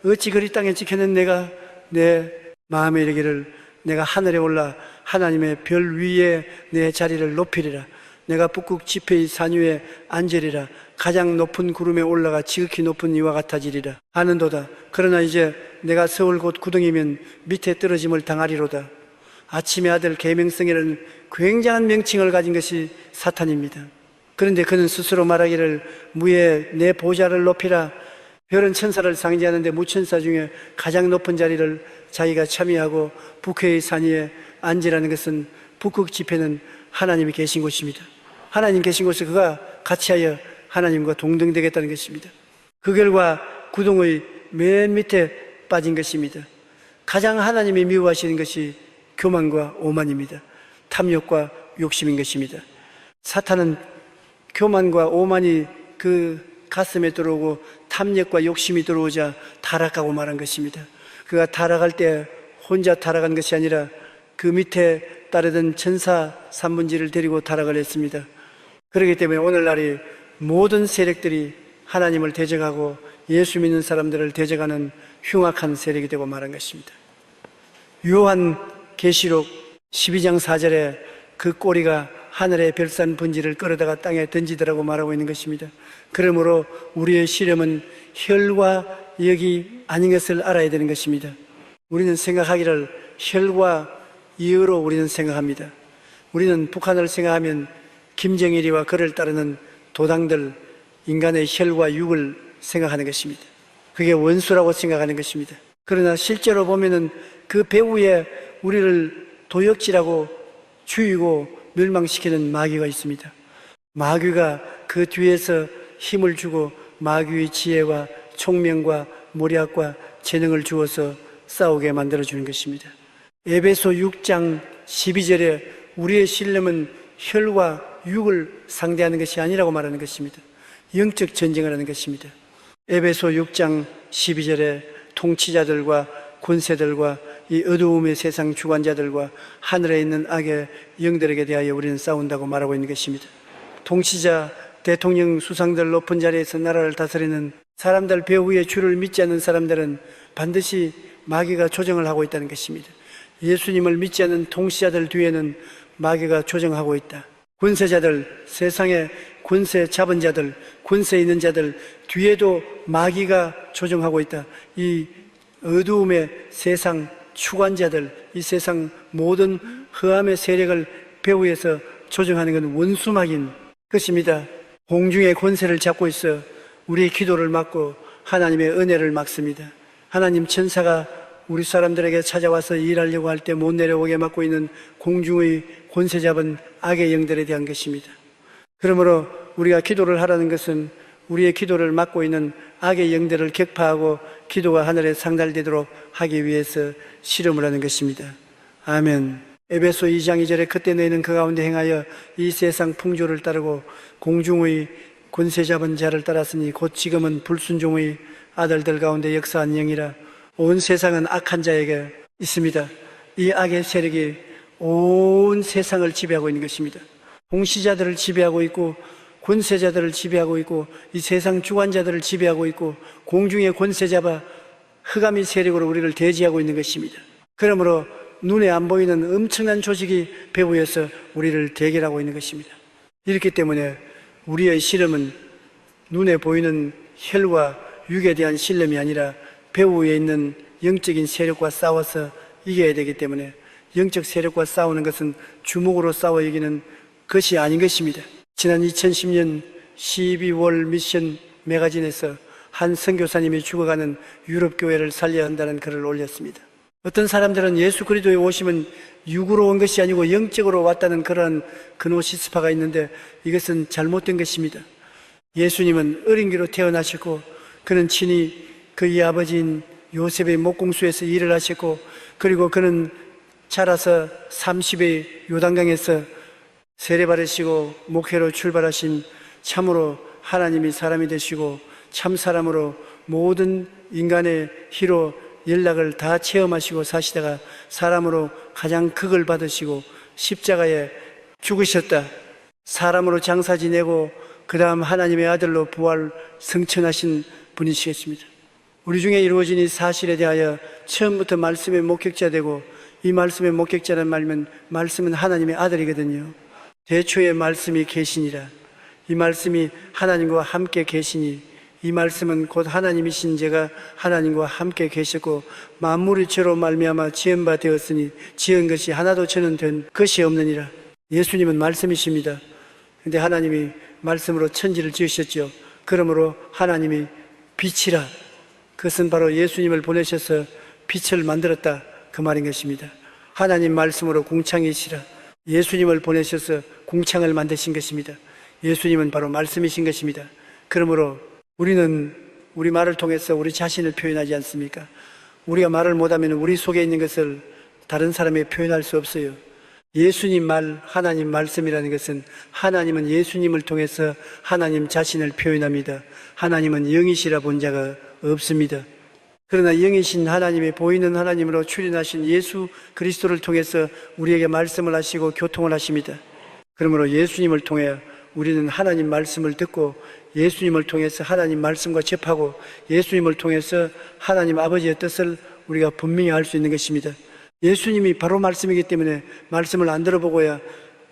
[SPEAKER 1] 어찌 그리 땅에 지켜낸 내가 내 마음에 이르기를 내가 하늘에 올라 하나님의 별 위에 내 자리를 높이리라. 내가 북극 지폐의 산 위에 앉으리라. 가장 높은 구름에 올라가 지극히 높은 이와 같아지리라 하는도다. 그러나 이제 내가 서울 곧 구덩이면 밑에 떨어짐을 당하리로다. 아침의 아들 계명성이라는 굉장한 명칭을 가진 것이 사탄입니다. 그런데 그는 스스로 말하기를 무에 내 보좌를 높이라. 별은 천사를 상징하는데 무천사 중에 가장 높은 자리를 자기가 참여하고 북해의 산 위에 앉으라는 것은 북극 지폐는 하나님이 계신 곳입니다. 하나님 계신 곳에 그가 같이하여 하나님과 동등되겠다는 것입니다. 그 결과 구덩의 맨 밑에 빠진 것입니다. 가장 하나님이 미워하시는 것이 교만과 오만입니다. 탐욕과 욕심인 것입니다. 사탄은 교만과 오만이 그 가슴에 들어오고 탐욕과 욕심이 들어오자 타락하고 말한 것입니다. 그가 타락할 때 혼자 타락한 것이 아니라 그 밑에 따르던 천사 3분지를 데리고 타락을 했습니다. 그렇기 때문에 오늘날이 모든 세력들이 하나님을 대적하고 예수 믿는 사람들을 대적하는 흉악한 세력이 되고 말한 것입니다. 요한 계시록 12장 4절에 그 꼬리가 하늘의 별산 분지를 끌어다가 땅에 던지더라고 말하고 있는 것입니다. 그러므로 우리의 시름은 혈과 역이 아닌 것을 알아야 되는 것입니다. 우리는 생각하기를 혈과 이어로 우리는 생각합니다. 우리는 북한을 생각하면 김정일이와 그를 따르는 도당들, 인간의 혈과 육을 생각하는 것입니다. 그게 원수라고 생각하는 것입니다. 그러나 실제로 보면은 그 배후에 우리를 도역질하고 죽이고 멸망시키는 마귀가 있습니다. 마귀가 그 뒤에서 힘을 주고 마귀의 지혜와 총명과 모략과 재능을 주어서 싸우게 만들어주는 것입니다. 에베소 6장 12절에 우리의 신념은 혈과 육을 상대하는 것이 아니라고 말하는 것입니다. 영적 전쟁을 하는 것입니다. 에베소 6장 12절에 통치자들과 권세들과 이 어두움의 세상 주관자들과 하늘에 있는 악의 영들에게 대하여 우리는 싸운다고 말하고 있는 것입니다. 통치자, 대통령, 수상들, 높은 자리에서 나라를 다스리는 사람들, 배후의 주를 믿지 않는 사람들은 반드시 마귀가 조정을 하고 있다는 것입니다. 예수님을 믿지 않는 통치자들 뒤에는 마귀가 조정하고 있다. 권세자들, 세상의 권세 잡은 자들, 권세 있는 자들 뒤에도 마귀가 조정하고 있다. 이 어두움의 세상 주관자들, 이 세상 모든 흑암의 세력을 배후에서 조정하는 것은 원수막인 것입니다. 공중의 권세를 잡고 있어 우리의 기도를 막고 하나님의 은혜를 막습니다. 하나님 천사가 우리 사람들에게 찾아와서 일하려고 할 때 못 내려오게 막고 있는 공중의 권세 잡은 악의 영들에 대한 것입니다. 그러므로 우리가 기도를 하라는 것은 우리의 기도를 막고 있는 악의 영들을 격파하고 기도가 하늘에 상달되도록 하기 위해서 실험을 하는 것입니다. 아멘. 에베소 2장 2절에 그때 너희는 그 가운데 행하여 이 세상 풍조를 따르고 공중의 권세 잡은 자를 따랐으니 곧 지금은 불순종의 아들들 가운데 역사한 영이라. 온 세상은 악한 자에게 있습니다. 이 악의 세력이 온 세상을 지배하고 있는 것입니다. 통치자들을 지배하고 있고 권세자들을 지배하고 있고 이 세상 주관자들을 지배하고 있고 공중의 권세 잡아 흑암의 세력으로 우리를 대지하고 있는 것입니다. 그러므로 눈에 안 보이는 엄청난 조직이 배후에서 우리를 대결하고 있는 것입니다. 이렇기 때문에 우리의 실험은 눈에 보이는 혈과 육에 대한 실험이 아니라 배후에 있는 영적인 세력과 싸워서 이겨야 되기 때문에 영적 세력과 싸우는 것은 주먹으로 싸워 이기는 것이 아닌 것입니다. 지난 2010년 12월 미션 매거진에서 한 선교사님이 죽어가는 유럽 교회를 살려야 한다는 글을 올렸습니다. 어떤 사람들은 예수 그리스도의 오심은 육으로 온 것이 아니고 영적으로 왔다는 그런 그노시스파가 있는데 이것은 잘못된 것입니다. 예수님은 어린 기로 태어나셨고 그는 친히 그의 아버지인 요셉의 목공소에서 일을 하셨고 그리고 그는 자라서 30의 요단강에서 세례받으시고 목회로 출발하신 참으로 하나님이 사람이 되시고 참 사람으로 모든 인간의 희로 연락을 다 체험하시고 사시다가 사람으로 가장 극을 받으시고 십자가에 죽으셨다. 사람으로 장사 지내고 그 다음 하나님의 아들로 부활 승천하신 분이시겠습니다. 우리 중에 이루어진 이 사실에 대하여 처음부터 말씀의 목격자 되고 이 말씀의 목격자란 말이면 말씀은 하나님의 아들이거든요. 대초에 말씀이 계시니라. 이 말씀이 하나님과 함께 계시니 이 말씀은 곧 하나님이신 제가 하나님과 함께 계셨고 만물이 저로 말미암아 지은 바 되었으니 지은 것이 하나도 저는 된 것이 없느니라. 예수님은 말씀이십니다. 그런데 하나님이 말씀으로 천지를 지으셨죠. 그러므로 하나님이 빛이라. 그것은 바로 예수님을 보내셔서 빛을 만들었다 그 말인 것입니다. 하나님 말씀으로 공창이시라. 예수님을 보내셔서 공창을 만드신 것입니다. 예수님은 바로 말씀이신 것입니다. 그러므로 우리는 우리 말을 통해서 우리 자신을 표현하지 않습니까? 우리가 말을 못하면 우리 속에 있는 것을 다른 사람에게 표현할 수 없어요. 예수님 말, 하나님 말씀이라는 것은 하나님은 예수님을 통해서 하나님 자신을 표현합니다. 하나님은 영이시라 본 자가 없습니다. 그러나 영이신 하나님이 보이는 하나님으로 출현하신 예수 그리스도를 통해서 우리에게 말씀을 하시고 교통을 하십니다. 그러므로 예수님을 통해 우리는 하나님 말씀을 듣고 예수님을 통해서 하나님 말씀과 접하고 예수님을 통해서 하나님 아버지의 뜻을 우리가 분명히 알 수 있는 것입니다. 예수님이 바로 말씀이기 때문에 말씀을 안 들어보고야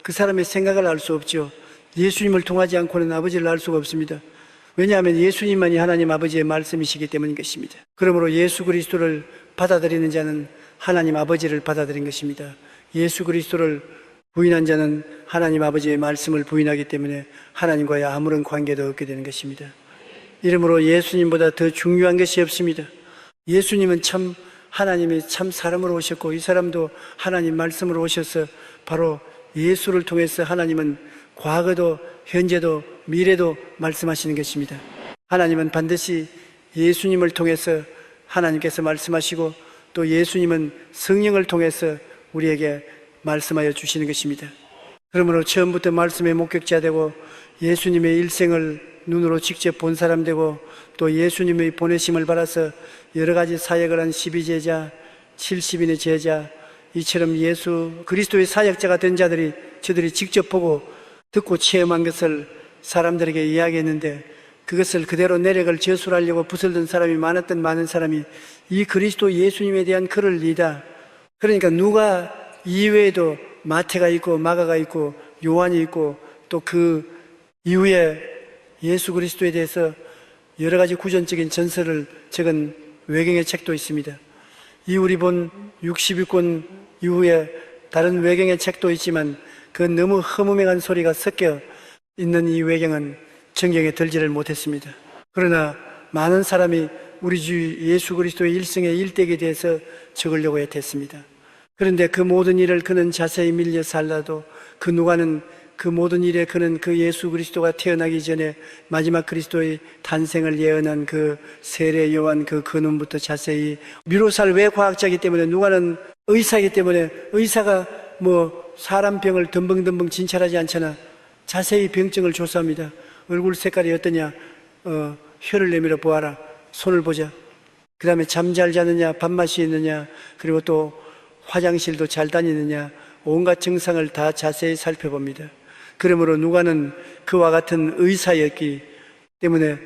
[SPEAKER 1] 그 사람의 생각을 알 수 없죠. 예수님을 통하지 않고는 아버지를 알 수가 없습니다. 왜냐하면 예수님만이 하나님 아버지의 말씀이시기 때문인 것입니다. 그러므로 예수 그리스도를 받아들이는 자는 하나님 아버지를 받아들인 것입니다. 예수 그리스도를 부인한 자는 하나님 아버지의 말씀을 부인하기 때문에 하나님과의 아무런 관계도 없게 되는 것입니다. 이러므로 예수님보다 더 중요한 것이 없습니다. 예수님은 참 하나님이 참 사람으로 오셨고 이 사람도 하나님 말씀으로 오셔서 바로 예수를 통해서 하나님은 과거도 현재도 미래도 말씀하시는 것입니다. 하나님은 반드시 예수님을 통해서 하나님께서 말씀하시고 또 예수님은 성령을 통해서 우리에게 말씀하여 주시는 것입니다. 그러므로 처음부터 말씀의 목격자 되고 예수님의 일생을 눈으로 직접 본 사람 되고 또 예수님의 보내심을 받아서 여러 가지 사역을 한 12제자, 70인의 제자, 이처럼 예수 그리스도의 사역자가 된 자들이 저들이 직접 보고 듣고 체험한 것을 사람들에게 이야기했는데 그것을 그대로 내력을 저술하려고 붓을 사람이 많았던 많은 사람이 이 그리스도 예수님에 대한 글을 리다. 그러니까 누가 이외에도 마태가 있고 마가가 있고 요한이 있고 또 그 이후에 예수 그리스도에 대해서 여러 가지 구전적인 전설을 적은 외경의 책도 있습니다. 이 우리 본 62권 이후에 다른 외경의 책도 있지만 그 너무 허무맹한 소리가 섞여 있는 이 외경은 성경에 들지를 못했습니다. 그러나 많은 사람이 우리 주 예수 그리스도의 일생의 일대기에 대해서 적으려고 했습니다. 그런데 그 모든 일을 그는 자세히 밀려 살라도 그 누가는 그 모든 일에 그는 그 예수 그리스도가 태어나기 전에 마지막 그리스도의 탄생을 예언한 그 세례 요한 그 근원부터 자세히 미로살 외과학자이기 때문에 누가는 의사이기 때문에 의사가 뭐 사람 병을 덤벙덤벙 진찰하지 않잖아. 자세히 병증을 조사합니다. 얼굴 색깔이 어떠냐, 혀를 내밀어 보아라, 손을 보자. 그 다음에 잠 잘 자느냐, 밥맛이 있느냐, 그리고 또 화장실도 잘 다니느냐, 온갖 증상을 다 자세히 살펴봅니다. 그러므로 누가는 그와 같은 의사였기 때문에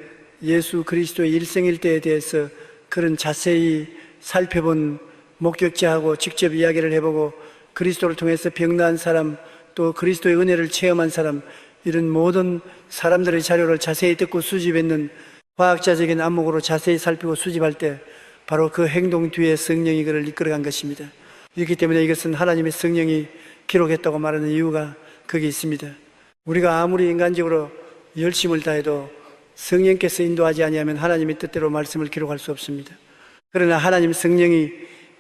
[SPEAKER 1] 예수 그리스도의 일생일대에 대해서 그런 자세히 살펴본 목격자하고 직접 이야기를 해보고 그리스도를 통해서 병나은 사람 또 그리스도의 은혜를 체험한 사람 이런 모든 사람들의 자료를 자세히 듣고 수집했는 과학자적인 안목으로 자세히 살피고 수집할 때 바로 그 행동 뒤에 성령이 그를 이끌어간 것입니다. 이렇기 때문에 이것은 하나님의 성령이 기록했다고 말하는 이유가 거기 있습니다. 우리가 아무리 인간적으로 열심을 다해도 성령께서 인도하지 아니하면 하나님의 뜻대로 말씀을 기록할 수 없습니다. 그러나 하나님 성령이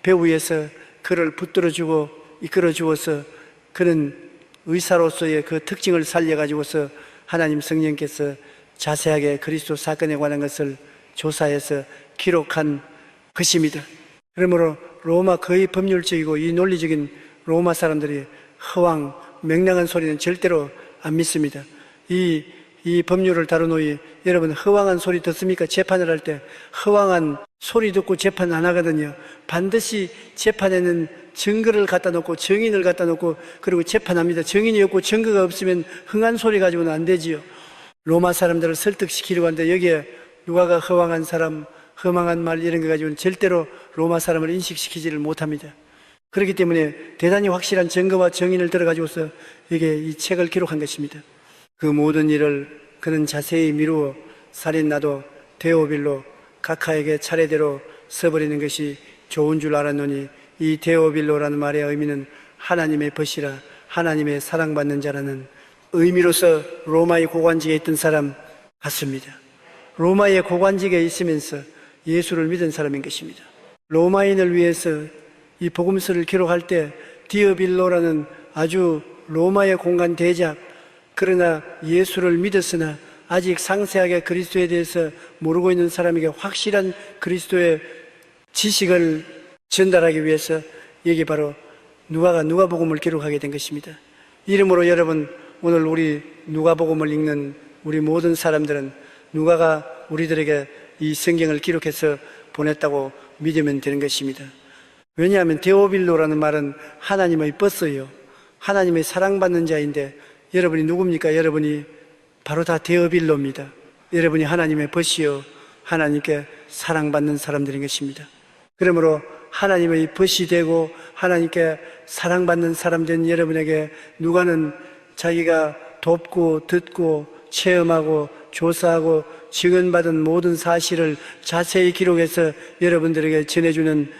[SPEAKER 1] 배우 위에서 그를 붙들어주고 이끌어주어서 그는 의사로서의 그 특징을 살려가지고서 하나님 성령께서 자세하게 그리스도 사건에 관한 것을 조사해서 기록한 것입니다. 그러므로 로마 거의 법률적이고 이 논리적인 로마 사람들이 허황, 맹랑한 소리는 절대로 안 믿습니다. 이 법률을 다루노이 여러분 허황한 소리 듣습니까? 재판을 할 때 허황한 소리 듣고 재판 안 하거든요. 반드시 재판에는 증거를 갖다 놓고 증인을 갖다 놓고 그리고 재판합니다. 증인이 없고 증거가 없으면 흥한 소리 가지고는 안 되지요. 로마 사람들을 설득시키려고 하는데 여기에 누가가 허황한 사람, 허망한 말 이런 거 가지고는 절대로 로마 사람을 인식시키지를 못합니다. 그렇기 때문에 대단히 확실한 증거와 증인을 들어가지고서 이게 이 책을 기록한 것입니다. 그 모든 일을 그는 자세히 미루어 살인나도 데오빌로 각하에게 차례대로 써버리는 것이 좋은 줄 알았노니 이 데오빌로라는 말의 의미는 하나님의 벗이라 하나님의 사랑받는 자라는 의미로서 로마의 고관직에 있던 사람 같습니다. 로마의 고관직에 있으면서 예수를 믿은 사람인 것입니다. 로마인을 위해서 이 복음서를 기록할 때 디오빌로라는 아주 로마의 공간 대작, 그러나 예수를 믿었으나 아직 상세하게 그리스도에 대해서 모르고 있는 사람에게 확실한 그리스도의 지식을 전달하기 위해서 여기 바로 누가가 누가복음을 기록하게 된 것입니다. 이러므로 여러분 오늘 우리 누가복음을 읽는 우리 모든 사람들은 누가가 우리들에게 이 성경을 기록해서 보냈다고 믿으면 되는 것입니다. 왜냐하면 데오빌로라는 말은 하나님의 벗어요. 하나님의 사랑받는 자인데 여러분이 누굽니까? 여러분이 바로 다 데오빌로입니다. 여러분이 하나님의 벗이요 하나님께 사랑받는 사람들인 것입니다. 그러므로 하나님의 벗이 되고 하나님께 사랑받는 사람 된 여러분에게 누가는 자기가 돕고 듣고 체험하고 조사하고 증언받은 모든 사실을 자세히 기록해서 여러분들에게 전해주는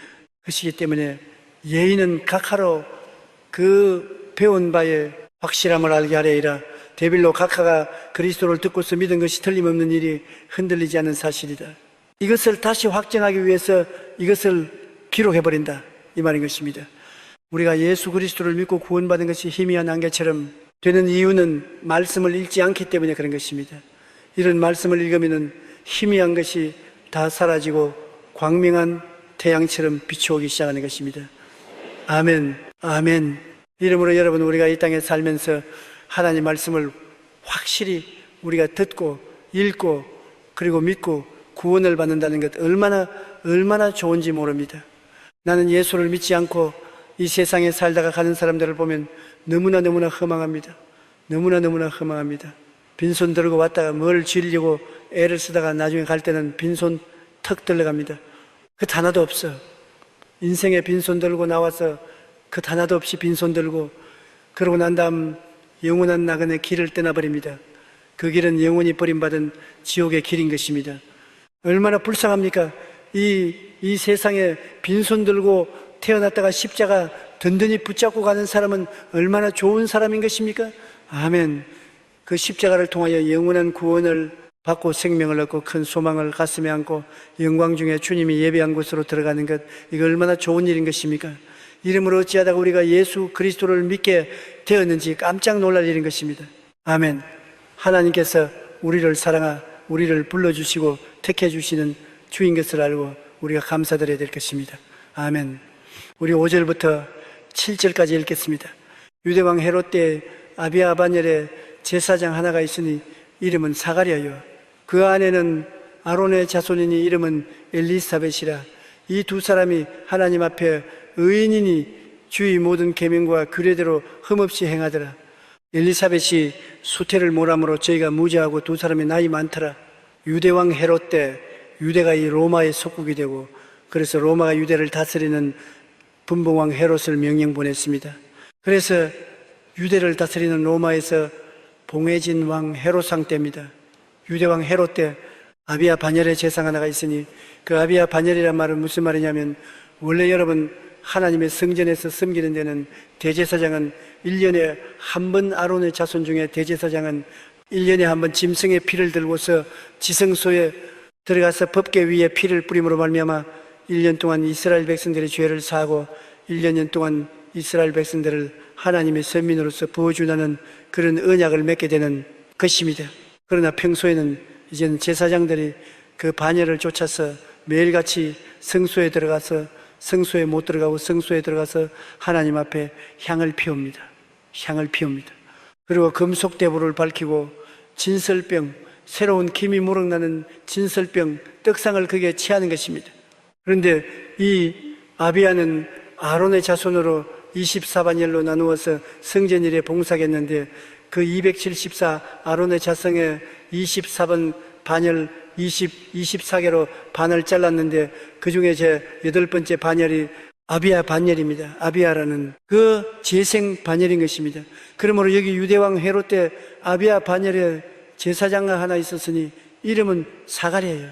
[SPEAKER 1] 것이기 때문에 예의는 각하로 그 배운 바에 확실함을 알게 하려이라. 데빌로 각하가 그리스도를 듣고서 믿은 것이 틀림없는 일이 흔들리지 않는 사실이다. 이것을 다시 확정하기 위해서 이것을 기록해버린다, 이 말인 것입니다. 우리가 예수 그리스도를 믿고 구원받은 것이 희미한 안개처럼 되는 이유는 말씀을 읽지 않기 때문에 그런 것입니다. 이런 말씀을 읽으면 희미한 것이 다 사라지고 광명한 태양처럼 비추어오기 시작하는 것입니다. 아멘, 아멘. 이러므로 여러분, 우리가 이 땅에 살면서 하나님 말씀을 확실히 우리가 듣고 읽고 그리고 믿고 구원을 받는다는 것 얼마나 좋은지 모릅니다. 나는 예수를 믿지 않고 이 세상에 살다가 가는 사람들을 보면 너무나 허망합니다. 너무나 허망합니다. 빈손 들고 왔다가 뭘 주려고 애를 쓰다가 나중에 갈 때는 빈손 턱 들러갑니다. 그 하나도 없어. 인생에 빈손 들고 나와서 그 하나도 없이 빈손 들고 그러고 난 다음 영원한 나그네 길을 떠나버립니다. 그 길은 영원히 버림받은 지옥의 길인 것입니다. 얼마나 불쌍합니까? 이 세상에 빈손 들고 태어났다가 십자가 든든히 붙잡고 가는 사람은 얼마나 좋은 사람인 것입니까? 아멘. 그 십자가를 통하여 영원한 구원을 받고 생명을 얻고 큰 소망을 가슴에 안고 영광 중에 주님이 예배한 곳으로 들어가는 것, 이거 얼마나 좋은 일인 것입니까? 이름으로 어찌하다가 우리가 예수 그리스도를 믿게 되었는지 깜짝 놀랄 일인 것입니다. 아멘. 하나님께서 우리를 사랑하 우리를 불러주시고 택해주시는 주인 것을 알고 우리가 감사드려야 될 것입니다. 아멘. 우리 5절부터 7절까지 읽겠습니다. 유대왕 헤롯 때 아비야 반열에 제사장 하나가 있으니 이름은 사가랴요. 그 안에는 아론의 자손이니 이름은 엘리사벳이라. 이 두 사람이 하나님 앞에 의인이니 주의 모든 계명과 규례대로 흠없이 행하더라. 엘리사벳이 수태를 몰함으로 저희가 무지하고 두 사람이 나이 많더라. 유대왕 헤롯 때 유대가 이 로마의 속국이 되고 그래서 로마가 유대를 다스리는 분봉왕 헤롯을 명령 보냈습니다. 그래서 유대를 다스리는 로마에서 봉해진 왕 헤롯왕 때입니다. 유대왕 헤롯 때 아비야 반열의 제사장 하나가 있으니 그 아비야 반열이란 말은 무슨 말이냐면 원래 여러분 하나님의 성전에서 섬기는 데는 대제사장은 1년에 한 번 아론의 자손 중에 대제사장은 1년에 한 번 짐승의 피를 들고서 지성소에 들어가서 법궤 위에 피를 뿌림으로 말미암아 1년 동안 이스라엘 백성들의 죄를 사하고 1년 동안 이스라엘 백성들을 하나님의 선민으로서 부어주는 그런 언약을 맺게 되는 것입니다. 그러나 평소에는 이제는 제사장들이 그 반열을 쫓아서 매일같이 성소에 들어가서 성소에 못 들어가고 성소에 들어가서 하나님 앞에 향을 피웁니다. 향을 피웁니다. 그리고 금속대부를 밝히고 진설병, 새로운 김이 무럭나는 진설병, 떡상을 거기에 취하는 것입니다. 그런데 이 아비야는 아론의 자손으로 24반열로 나누어서 성전일에 봉사했는데 그 274 아론의 자손의 24번 반열 24개로 반을 잘랐는데 그 중에 제 8번째 반열이 아비야 반열입니다. 아비야라는 그 재생 반열인 것입니다. 그러므로 여기 유대왕 헤롯 때 아비야 반열에 제사장가 하나 있었으니 이름은 사가랴예요.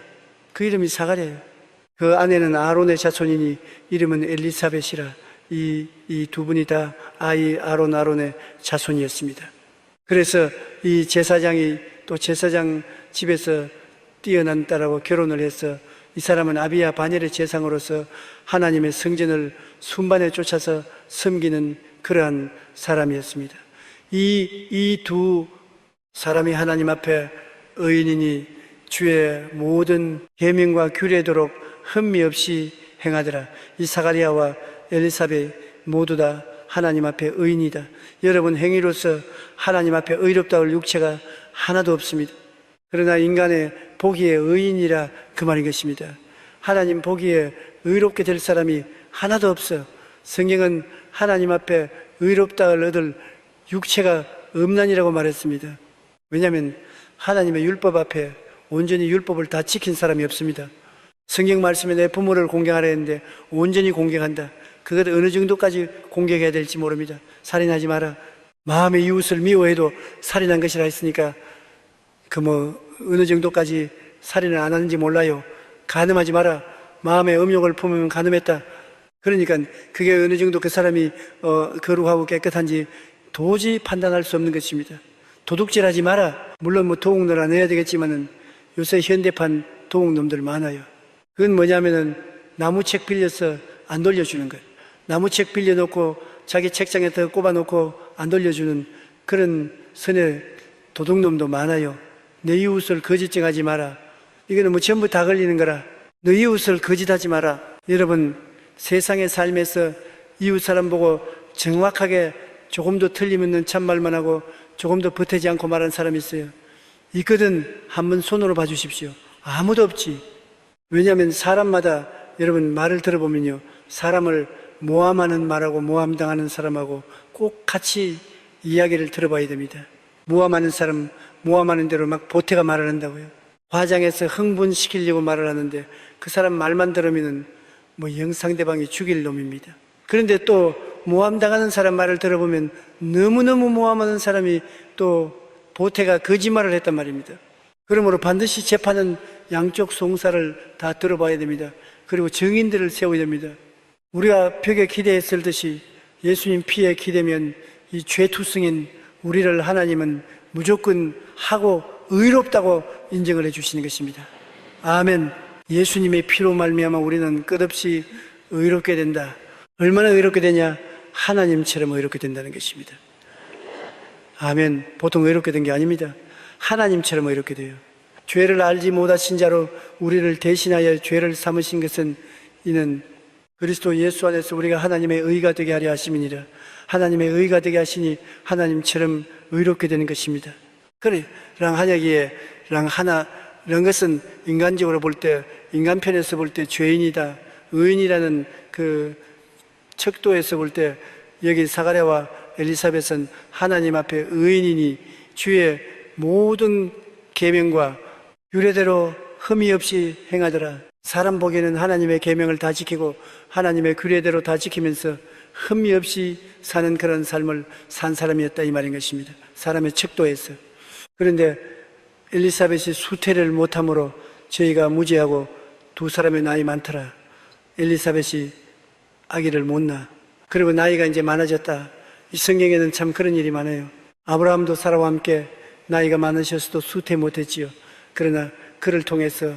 [SPEAKER 1] 그 이름이 사가랴예요. 그 아내는 아론의 자손이니 이름은 엘리사벳이라. 이 두 분이 다 아론의 자손이었습니다. 그래서 이 제사장이 또 제사장 집에서 뛰어난 딸하고 결혼을 해서 이 사람은 아비야 반열의 제상으로서 하나님의 성전을 순반에 쫓아서 섬기는 그러한 사람이었습니다. 이 두 사람이 하나님 앞에 의인이니 주의 모든 계명과 규례도록 흠미 없이 행하더라. 이 사가랴와 엘리사벳 모두 다 하나님 앞에 의인이다. 여러분 행위로서 하나님 앞에 의롭다할 육체가 하나도 없습니다. 그러나 인간의 보기에 의인이라 그 말인 것입니다. 하나님 보기에 의롭게 될 사람이 하나도 없어. 성경은 하나님 앞에 의롭다를 얻을 육체가 없나니라고 말했습니다. 왜냐하면 하나님의 율법 앞에 온전히 율법을 다 지킨 사람이 없습니다. 성경 말씀에 내 부모를 공경하라 했는데 온전히 공경한다. 그것을 어느 정도까지 공경해야 될지 모릅니다. 살인하지 마라, 마음의 이웃을 미워해도 살인한 것이라 했으니까 어느 정도까지 살인을 안 하는지 몰라요. 간음하지 마라. 마음의 음욕을 품으면 간음했다. 그러니까 그게 어느 정도 그 사람이 거룩하고 깨끗한지 도저히 판단할 수 없는 것입니다. 도둑질하지 마라. 물론 도둑들 안 해야 되겠지만은 요새 현대판 도둑놈들 많아요. 그건 뭐냐면은 나무책 빌려서 안 돌려주는 거예요. 나무책 빌려놓고 자기 책장에 더 꼽아놓고 안 돌려주는 그런 선의 도둑놈도 많아요. 내 이웃을 거짓증하지 마라. 이거는 전부 다 걸리는 거라. 너 이웃을 거짓하지 마라. 여러분, 세상의 삶에서 이웃 사람 보고 정확하게 조금도 틀림없는 참말만 하고 조금도 보태지 않고 말하는 사람이 있어요. 있거든. 한번 손으로 봐주십시오. 아무도 없지. 왜냐하면 사람마다 여러분 말을 들어보면요, 사람을 모함하는 말하고 모함당하는 사람하고 꼭 같이 이야기를 들어봐야 됩니다. 모함하는 사람 모함하는 대로 막 보태가 말을 한다고요. 화장해서 흥분시키려고 말을 하는데 그 사람 말만 들으면은 영상대방이 죽일 놈입니다. 그런데 또 모함당하는 사람 말을 들어보면 너무너무 모함하는 사람이 또 보태가 거짓말을 했단 말입니다. 그러므로 반드시 재판은 양쪽 송사를 다 들어봐야 됩니다. 그리고 증인들을 세워야 됩니다. 우리가 벽에 기대했을 듯이 예수님 피에 기대면 이 죄투성인 우리를 하나님은 무조건 하고 의롭다고 인정을 해주시는 것입니다. 아멘. 예수님의 피로 말미암아 우리는 끝없이 의롭게 된다. 얼마나 의롭게 되냐? 하나님처럼 의롭게 된다는 것입니다. 아멘. 보통 의롭게 된 게 아닙니다. 하나님처럼 의롭게 돼요. 죄를 알지 못하신 자로 우리를 대신하여 죄를 삼으신 것은 이는 그리스도 예수 안에서 우리가 하나님의 의가 되게 하려 하심이니라. 하나님의 의가 되게 하시니 하나님처럼 의롭게 되는 것입니다. 그래, 이런 것은 인간적으로 볼 때, 인간 편에서 볼 때 죄인이다. 의인이라는 그 척도에서 볼 때 여기 사가랴와 엘리사벳은 하나님 앞에 의인이니 주의 모든 계명과 규례대로 흠이 없이 행하더라. 사람 보기에는 하나님의 계명을 다 지키고 하나님의 규례대로 다 지키면서 흠이 없이 사는 그런 삶을 산 사람이었다 이 말인 것입니다. 사람의 척도에서. 그런데 엘리사벳이 수태를 못함으로 저희가 무지하고 두 사람의 나이 많더라. 엘리사벳이 아기를 못 낳아. 그리고 나이가 이제 많아졌다. 이 성경에는 참 그런 일이 많아요. 아브라함도 사라와 함께 나이가 많으셨어도 수태 못했지요. 그러나 그를 통해서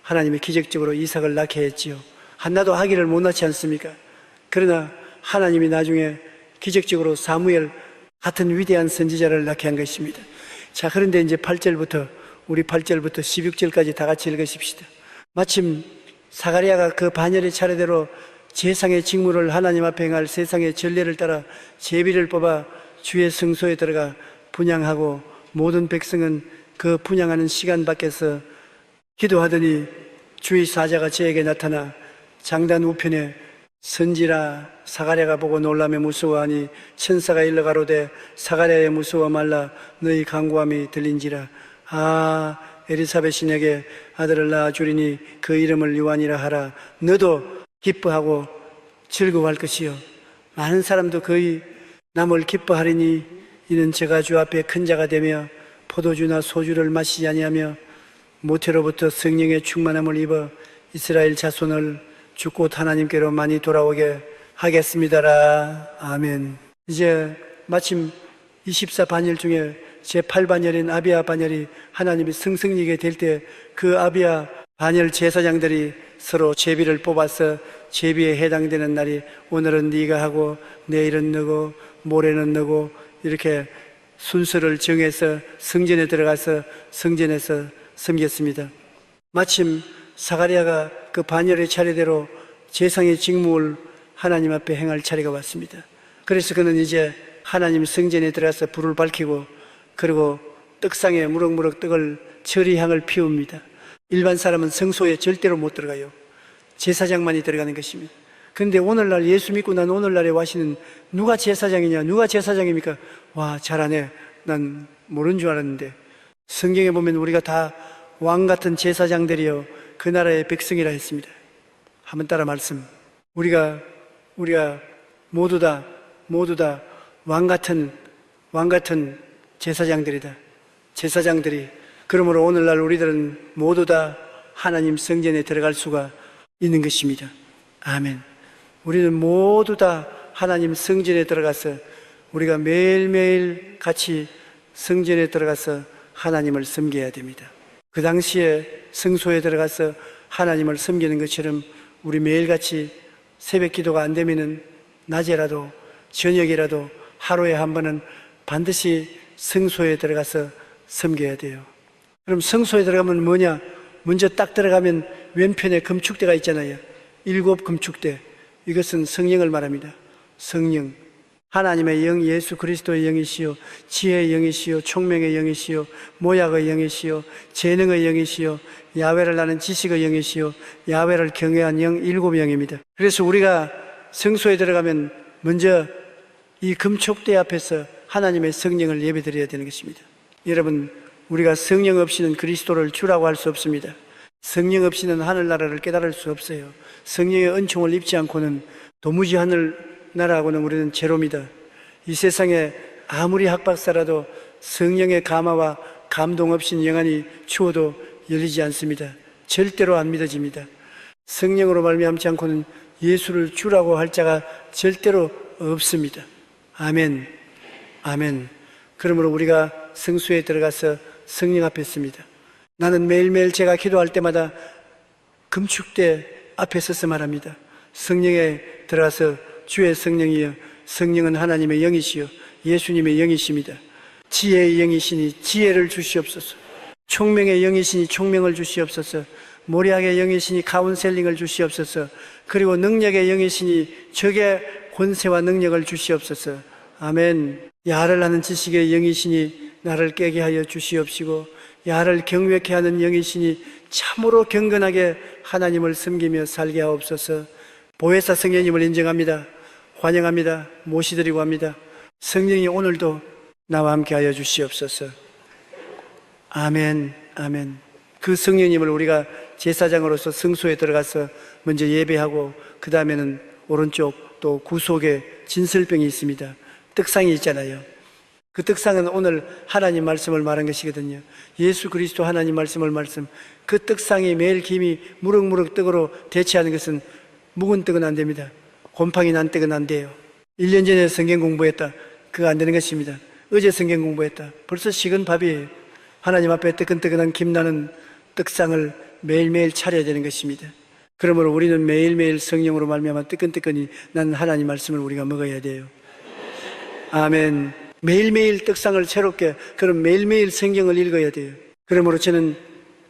[SPEAKER 1] 하나님이 기적적으로 이삭을 낳게 했지요. 한나도 아기를 못 낳지 않습니까? 그러나 하나님이 나중에 기적적으로 사무엘 같은 위대한 선지자를 낳게 한 것입니다. 자, 그런데 이제 8절부터 우리 8절부터 16절까지 다 같이 읽으십시다. 마침 사가랴가 그 반열의 차례대로 제상의 직무를 하나님 앞에 행할 세상의 전례를 따라 제비를 뽑아 주의 성소에 들어가 분향하고 모든 백성은 그 분향하는 시간 밖에서 기도하더니 주의 사자가 저에게 나타나 장단 우편에 선지라 사가랴가 보고 놀라며 무서워하니 천사가 일러 가로되 사가랴에 무서워 말라 너희 간구함이 들린지라. 엘리사벳이 내게 아들을 낳아 주리니 그 이름을 요한이라 하라. 너도 기뻐하고 즐거워할 것이요 많은 사람도 거의 남을 기뻐하리니 이는 제가 주 앞에 큰 자가 되며 포도주나 소주를 마시지 아니하며 모태로부터 성령의 충만함을 입어 이스라엘 자손을 주꽃 하나님께로 많이 돌아오게 하겠습니다라. 아멘. 이제 마침 24반열 중에 제8반열인 아비야 반열이 하나님이 승승이게 될 때 그 아비야 반열 제사장들이 서로 제비를 뽑아서 제비에 해당되는 날이 오늘은 네가 하고 내일은 너고 모레는 너고 이렇게 순서를 정해서 성전에 들어가서 성전에서 섬겼습니다. 마침 사가랴가 그 반열의 차례대로 제상의 직무를 하나님 앞에 행할 차례가 왔습니다. 그래서 그는 이제 하나님 성전에 들어가서 불을 밝히고 그리고 떡상에 무럭무럭 떡을 처리향을 피웁니다. 일반 사람은 성소에 절대로 못 들어가요. 제사장만이 들어가는 것입니다. 그런데 오늘날 예수 믿고 난 오늘날에 와시는 누가 제사장이냐? 누가 제사장입니까? 와, 잘하네. 난 모르는 줄 알았는데 성경에 보면 우리가 다 왕 같은 제사장들이요 그 나라의 백성이라 했습니다. 한번 따라 말씀. 우리가 모두 다 왕 같은 왕 같은 제사장들이다. 제사장들이. 그러므로 오늘날 우리들은 모두 다 하나님 성전에 들어갈 수가 있는 것입니다. 아멘. 우리는 모두 다 하나님 성전에 들어가서 우리가 매일매일 같이 성전에 들어가서 하나님을 섬겨야 됩니다. 그 당시에 성소에 들어가서 하나님을 섬기는 것처럼 우리 매일같이 새벽 기도가 안 되면은 낮에라도 저녁이라도 하루에 한 번은 반드시 성소에 들어가서 섬겨야 돼요. 그럼 성소에 들어가면 뭐냐? 먼저 딱 들어가면 왼편에 금축대가 있잖아요. 7 금축대. 이것은 성령을 말합니다. 성령. 하나님의 영, 예수 그리스도의 영이시요, 지혜의 영이시요, 총명의 영이시요, 모약의 영이시요, 재능의 영이시요, 야훼를 아는 지식의 영이시요, 야훼를 경외한 영, 7 영입니다. 그래서 우리가 성소에 들어가면 먼저 이 금축대 앞에서 하나님의 성령을 예배드려야 되는 것입니다. 여러분, 우리가 성령 없이는 그리스도를 주라고 할 수 없습니다. 성령 없이는 하늘나라를 깨달을 수 없어요. 성령의 은총을 입지 않고는 도무지 하늘나라하고는 우리는 제로입니다. 이 세상에 아무리 학박사라도 성령의 감화와 감동 없이는 영안이 추워도 열리지 않습니다. 절대로 안 믿어집니다. 성령으로 말미암지 않고는 예수를 주라고 할 자가 절대로 없습니다. 아멘. 아멘. 그러므로 우리가 성수에 들어가서 성령 앞에 섭니다. 나는 매일매일 제가 기도할 때마다 금축대 앞에 서서 말합니다. 성령에 들어가서 주의 성령이여, 성령은 하나님의 영이시여 예수님의 영이십니다. 지혜의 영이시니 지혜를 주시옵소서. 총명의 영이시니 총명을 주시옵소서. 모략의 영이시니 카운셀링을 주시옵소서. 그리고 능력의 영이시니 적의 권세와 능력을 주시옵소서. 아멘. 야를 아는 지식의 영이시니 나를 깨게 하여 주시옵시고, 야를 경외케 하는 영이시니 참으로 경건하게 하나님을 섬기며 살게 하옵소서. 보혜사 성령님을 인정합니다. 환영합니다. 모시드리고 합니다. 성령이 오늘도 나와 함께 하여 주시옵소서. 아멘. 아멘. 그 성령님을 우리가 제사장으로서 성소에 들어가서 먼저 예배하고, 그 다음에는 오른쪽 또 구속에 진설병이 있습니다. 떡상이 있잖아요. 그 떡상은 오늘 하나님 말씀을 말한 것이거든요. 예수 그리스도 하나님 말씀을 말씀. 그 떡상이 매일 김이 무럭무럭 떡으로 대체하는 것은 묵은 떡은 안 됩니다. 곰팡이 난 떡은 안 돼요. 1년 전에 성경 공부했다. 그거 안 되는 것입니다. 어제 성경 공부했다. 벌써 식은 밥이에요. 하나님 앞에 뜨끈뜨끈한 김나는 떡상을 매일매일 차려야 되는 것입니다. 그러므로 우리는 매일매일 성령으로 말미암아 뜨끈뜨끈히 난 하나님 말씀을 우리가 먹어야 돼요. 아멘. 매일매일 떡상을 새롭게, 그럼 매일매일 성경을 읽어야 돼요. 그러므로 저는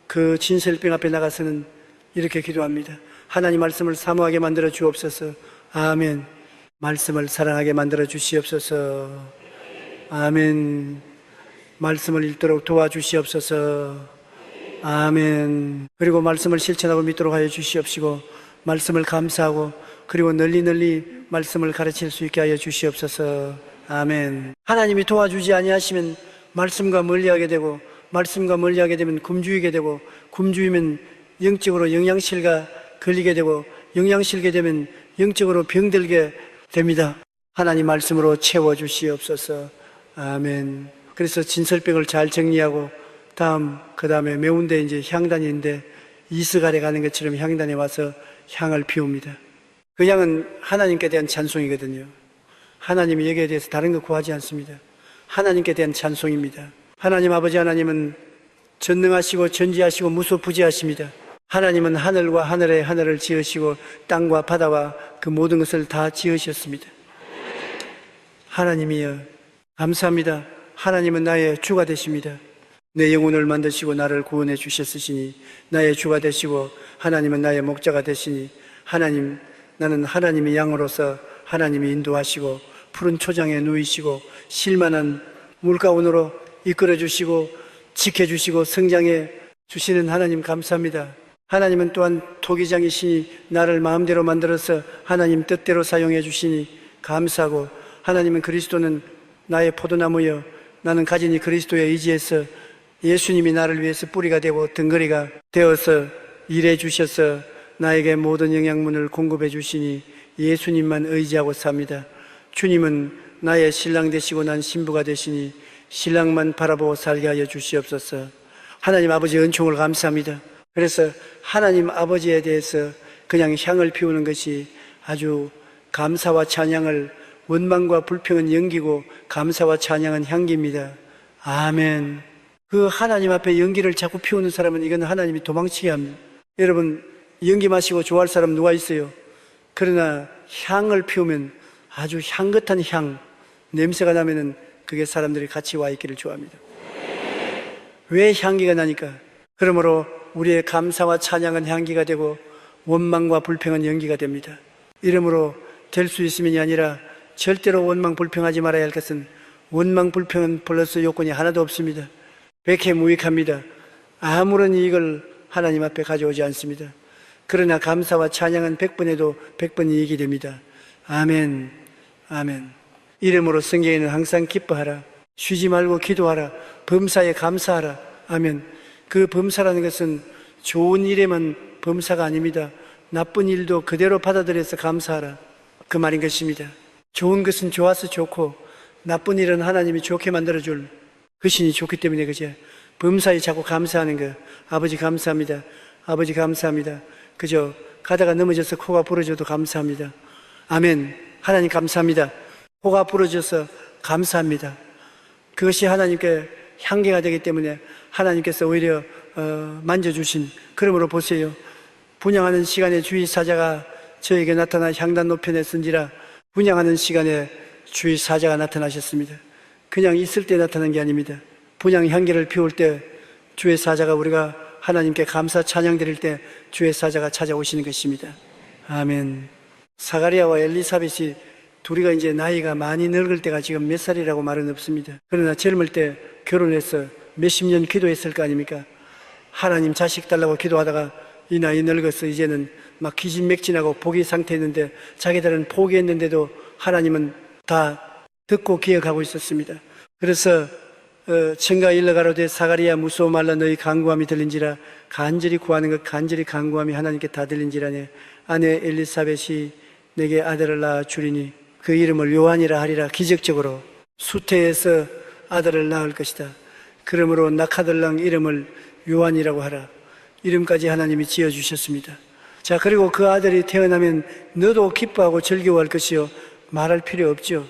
[SPEAKER 1] 그 진설병 앞에 나가서는 이렇게 기도합니다. 하나님 말씀을 사모하게 만들어 주옵소서. 아멘. 말씀을 사랑하게 만들어 주시옵소서. 아멘. 말씀을 읽도록 도와주시옵소서. 아멘. 그리고 말씀을 실천하고 믿도록 하여 주시옵시고, 말씀을 감사하고, 그리고 널리 말씀을 가르칠 수 있게 하여 주시옵소서. 아멘. 하나님이 도와주지 아니하시면 말씀과 멀리하게 되고, 말씀과 멀리하게 되면 굶주이게 되고, 굶주이면 영적으로 영양실과 걸리게 되고, 영양실게 되면 영적으로 병들게 됩니다. 하나님 말씀으로 채워주시옵소서. 아멘. 그래서 진설병을 잘 정리하고, 그 다음에 매운데 이제 향단인데, 이스갈에 가는 것처럼 향단에 와서 향을 피웁니다. 그 향은 하나님께 대한 찬송이거든요. 하나님이 여기에 대해서 다른 거 구하지 않습니다. 하나님께 대한 찬송입니다. 하나님 아버지 하나님은 전능하시고 전지하시고 무소부지하십니다. 하나님은 하늘과 하늘의 하늘을 지으시고 땅과 바다와 그 모든 것을 다 지으셨습니다. 하나님이여 감사합니다. 하나님은 나의 주가 되십니다. 내 영혼을 만드시고 나를 구원해 주셨으시니 나의 주가 되시고, 하나님은 나의 목자가 되시니, 하나님, 나는 하나님의 양으로서 하나님이 인도하시고 푸른 초장에 누이시고 실만한 물가운으로 이끌어 주시고 지켜주시고 성장해 주시는 하나님 감사합니다. 하나님은 또한 토기장이시니 나를 마음대로 만들어서 하나님 뜻대로 사용해 주시니 감사하고, 하나님은 그리스도는 나의 포도나무여 나는 가지니 그리스도의 의지에서 예수님이 나를 위해서 뿌리가 되고 덩거리가 되어서 일해 주셔서 나에게 모든 영양분을 공급해 주시니 예수님만 의지하고 삽니다. 주님은 나의 신랑 되시고 난 신부가 되시니 신랑만 바라보고 살게 하여 주시옵소서. 하나님 아버지 은총을 감사합니다. 그래서 하나님 아버지에 대해서 그냥 향을 피우는 것이 아주 감사와 찬양을, 원망과 불평은 연기고 감사와 찬양은 향기입니다. 아멘. 그 하나님 앞에 연기를 자꾸 피우는 사람은 이건 하나님이 도망치게 합니다. 여러분, 연기 마시고 좋아할 사람 누가 있어요? 그러나 향을 피우면 아주 향긋한 향, 냄새가 나면은 그게 사람들이 같이 와 있기를 좋아합니다. 왜 향기가 나니까? 그러므로 우리의 감사와 찬양은 향기가 되고 원망과 불평은 연기가 됩니다. 이러므로 될 수 있으면이 아니라 절대로 원망 불평하지 말아야 할 것은, 원망 불평은 플러스 요건이 하나도 없습니다. 백해무익합니다. 아무런 이익을 하나님 앞에 가져오지 않습니다. 그러나 감사와 찬양은 100번에도 100번 이익이 됩니다. 아멘, 아멘. 이름으로 성경에는 항상 기뻐하라, 쉬지 말고 기도하라, 범사에 감사하라. 아멘. 그 범사라는 것은 좋은 일에만 범사가 아닙니다. 나쁜 일도 그대로 받아들여서 감사하라, 그 말인 것입니다. 좋은 것은 좋아서 좋고 나쁜 일은 하나님이 좋게 만들어줄 그 신이 좋기 때문에 그죠. 범사에 자꾸 감사하는 거. 아버지 감사합니다. 아버지 감사합니다. 그죠. 가다가 넘어져서 코가 부러져도 감사합니다. 아멘. 하나님 감사합니다. 코가 부러져서 감사합니다. 그것이 하나님께 향기가 되기 때문에 하나님께서 오히려 만져주신. 그러므로 보세요. 분향하는 시간에 주의 사자가 저에게 나타나 향단 노편에 쓴지라. 분향하는 시간에 주의 사자가 나타나셨습니다. 그냥 있을 때 나타난 게 아닙니다. 분향 향기를 피울 때 주의 사자가, 우리가 하나님께 감사 찬양 드릴 때 주의 사자가 찾아오시는 것입니다. 아멘. 사가랴와 엘리사벳이 둘이가 이제 나이가 많이 늙을 때가 지금 몇 살이라고 말은 없습니다. 그러나 젊을 때 결혼해서 몇십 년 기도했을 거 아닙니까? 하나님 자식 달라고 기도하다가 이 나이 늙어서 이제는 막 기진맥진하고 포기 상태였는데 자기들은 포기했는데도 하나님은 다 듣고 기억하고 있었습니다. 그래서 청가 일러가로되 사가랴 무서워 말라 너희 간구함이 들린지라. 간절히 구하는 것, 간절히 간구함이 하나님께 다 들린지라네. 아내 엘리사벳이 내게 아들을 낳아 주리니 그 이름을 요한이라 하리라. 기적적으로 수태에서 아들을 낳을 것이다. 그러므로 낙하들랑 이름을 요한이라고 하라. 이름까지 하나님이 지어주셨습니다. 자, 그리고 그 아들이 태어나면 너도 기뻐하고 즐거워할 것이요, 말할 필요 없죠.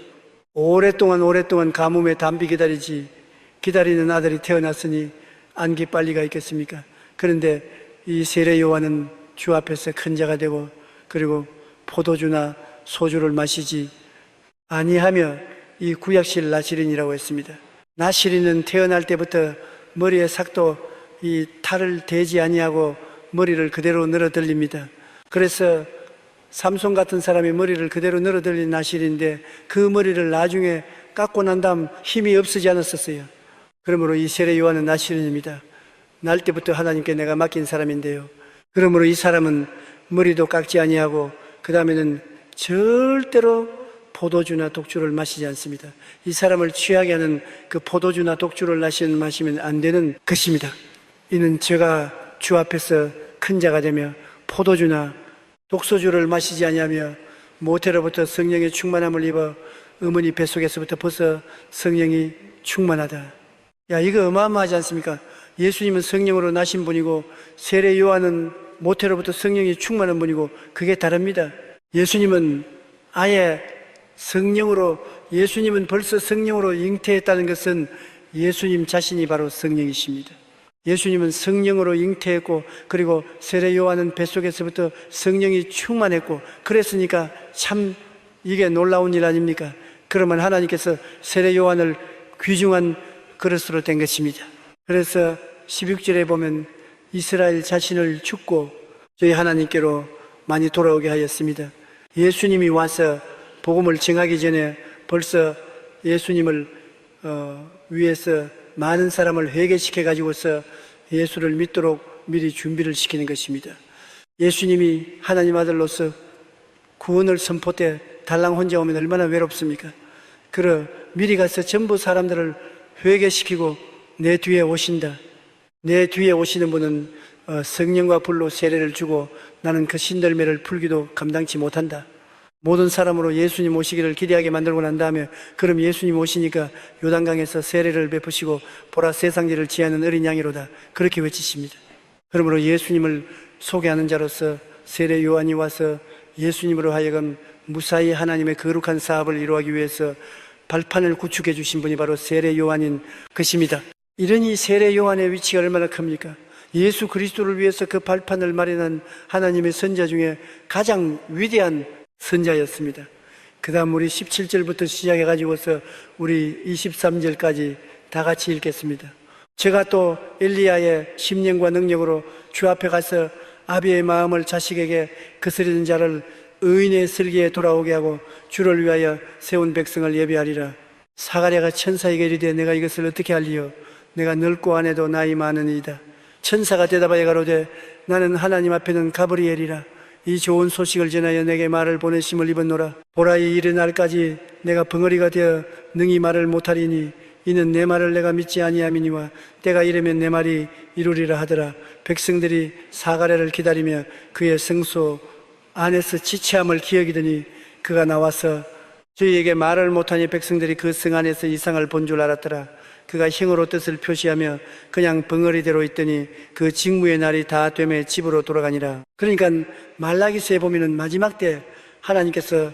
[SPEAKER 1] 오랫동안 가뭄에 담비 기다리지, 기다리는 아들이 태어났으니 안기 빨리가 있겠습니까? 그런데 이 세례 요한은 주 앞에서 큰 자가 되고, 그리고 포도주나 소주를 마시지 아니하며 이 구약실 나시린이라고 했습니다. 나시린은 태어날 때부터 머리에 삭도 이 탈을 대지 아니하고 머리를 그대로 늘어들립니다. 그래서 삼손 같은 사람이 머리를 그대로 늘어들린 나실인데 그 머리를 나중에 깎고 난 다음 힘이 없어지 않았었어요. 그러므로 이 세례 요한은 나실인입니다. 날 때부터 하나님께 내가 맡긴 사람인데요. 그러므로 이 사람은 머리도 깎지 아니하고 그 다음에는 절대로 포도주나 독주를 마시지 않습니다. 이 사람을 취하게 하는 그 포도주나 독주를 마시면 안 되는 것입니다. 이는 제가 주 앞에서 큰 자가 되며 포도주나 독소주를 마시지 아니하며 모태로부터 성령의 충만함을 입어 어머니 뱃속에서부터 벗어 성령이 충만하다. 야, 이거 어마어마하지 않습니까? 예수님은 성령으로 나신 분이고 세례 요한은 모태로부터 성령이 충만한 분이고 그게 다릅니다. 예수님은 아예 성령으로, 예수님은 벌써 성령으로 잉태했다는 것은 예수님 자신이 바로 성령이십니다. 예수님은 성령으로 잉태했고, 그리고 세례 요한은 뱃속에서부터 성령이 충만했고, 그랬으니까 참 이게 놀라운 일 아닙니까? 그러면 하나님께서 세례 요한을 귀중한 그릇으로 된 것입니다. 그래서 16절에 보면 이스라엘 자신을 죽고 저희 하나님께로 많이 돌아오게 하였습니다. 예수님이 와서 복음을 증하기 전에 벌써 예수님을 위해서 많은 사람을 회개시켜 가지고서 예수를 믿도록 미리 준비를 시키는 것입니다. 예수님이 하나님 아들로서 구원을 선포 때 달랑 혼자 오면 얼마나 외롭습니까? 그러 미리 가서 전부 사람들을 회개시키고 내 뒤에 오신다. 내 뒤에 오시는 분은 성령과 불로 세례를 주고 나는 그 신들매를 풀기도 감당치 못한다. 모든 사람으로 예수님 오시기를 기대하게 만들고 난 다음에 그럼 예수님 오시니까 요단강에서 세례를 베푸시고 보라 세상지를 지하는 어린 양이로다 그렇게 외치십니다. 그러므로 예수님을 소개하는 자로서 세례 요한이 와서 예수님으로 하여금 무사히 하나님의 거룩한 사업을 이루기 위해서 발판을 구축해 주신 분이 바로 세례 요한인 것입니다. 이러니 세례 요한의 위치가 얼마나 큽니까? 예수 그리스도를 위해서 그 발판을 마련한 하나님의 선자 중에 가장 위대한 선자였습니다. 그 다음 우리 17절부터 시작해가지고서 우리 23절까지 다 같이 읽겠습니다. 제가 또 엘리야의 심령과 능력으로 주 앞에 가서 아비의 마음을 자식에게 거스르는 자를 의인의 슬기에 돌아오게 하고 주를 위하여 세운 백성을 예비하리라. 사가랴가 천사에게 이르되 내가 이것을 어떻게 알리요? 내가 늙고 아내도 나이 많으니이다. 천사가 대답하여 가로되 나는 하나님 앞에는 가브리엘이라. 이 좋은 소식을 전하여 내게 말을 보내심을 입었노라. 보라 이 이른 날까지 내가 벙어리가 되어 능히 말을 못하리니 이는 내 말을 내가 믿지 아니함이니와 때가 이르면 내 말이 이루리라 하더라. 백성들이 사가랴를 기다리며 그의 성소 안에서 지체함을 기억이더니 그가 나와서 저희에게 말을 못하니 백성들이 그 성 안에서 이상을 본 줄 알았더라. 그가 힘으로 뜻을 표시하며 그냥 벙어리대로 있더니 그 직무의 날이 다 되매 집으로 돌아가니라. 그러니까 말라기서에 보면은 마지막 때 하나님께서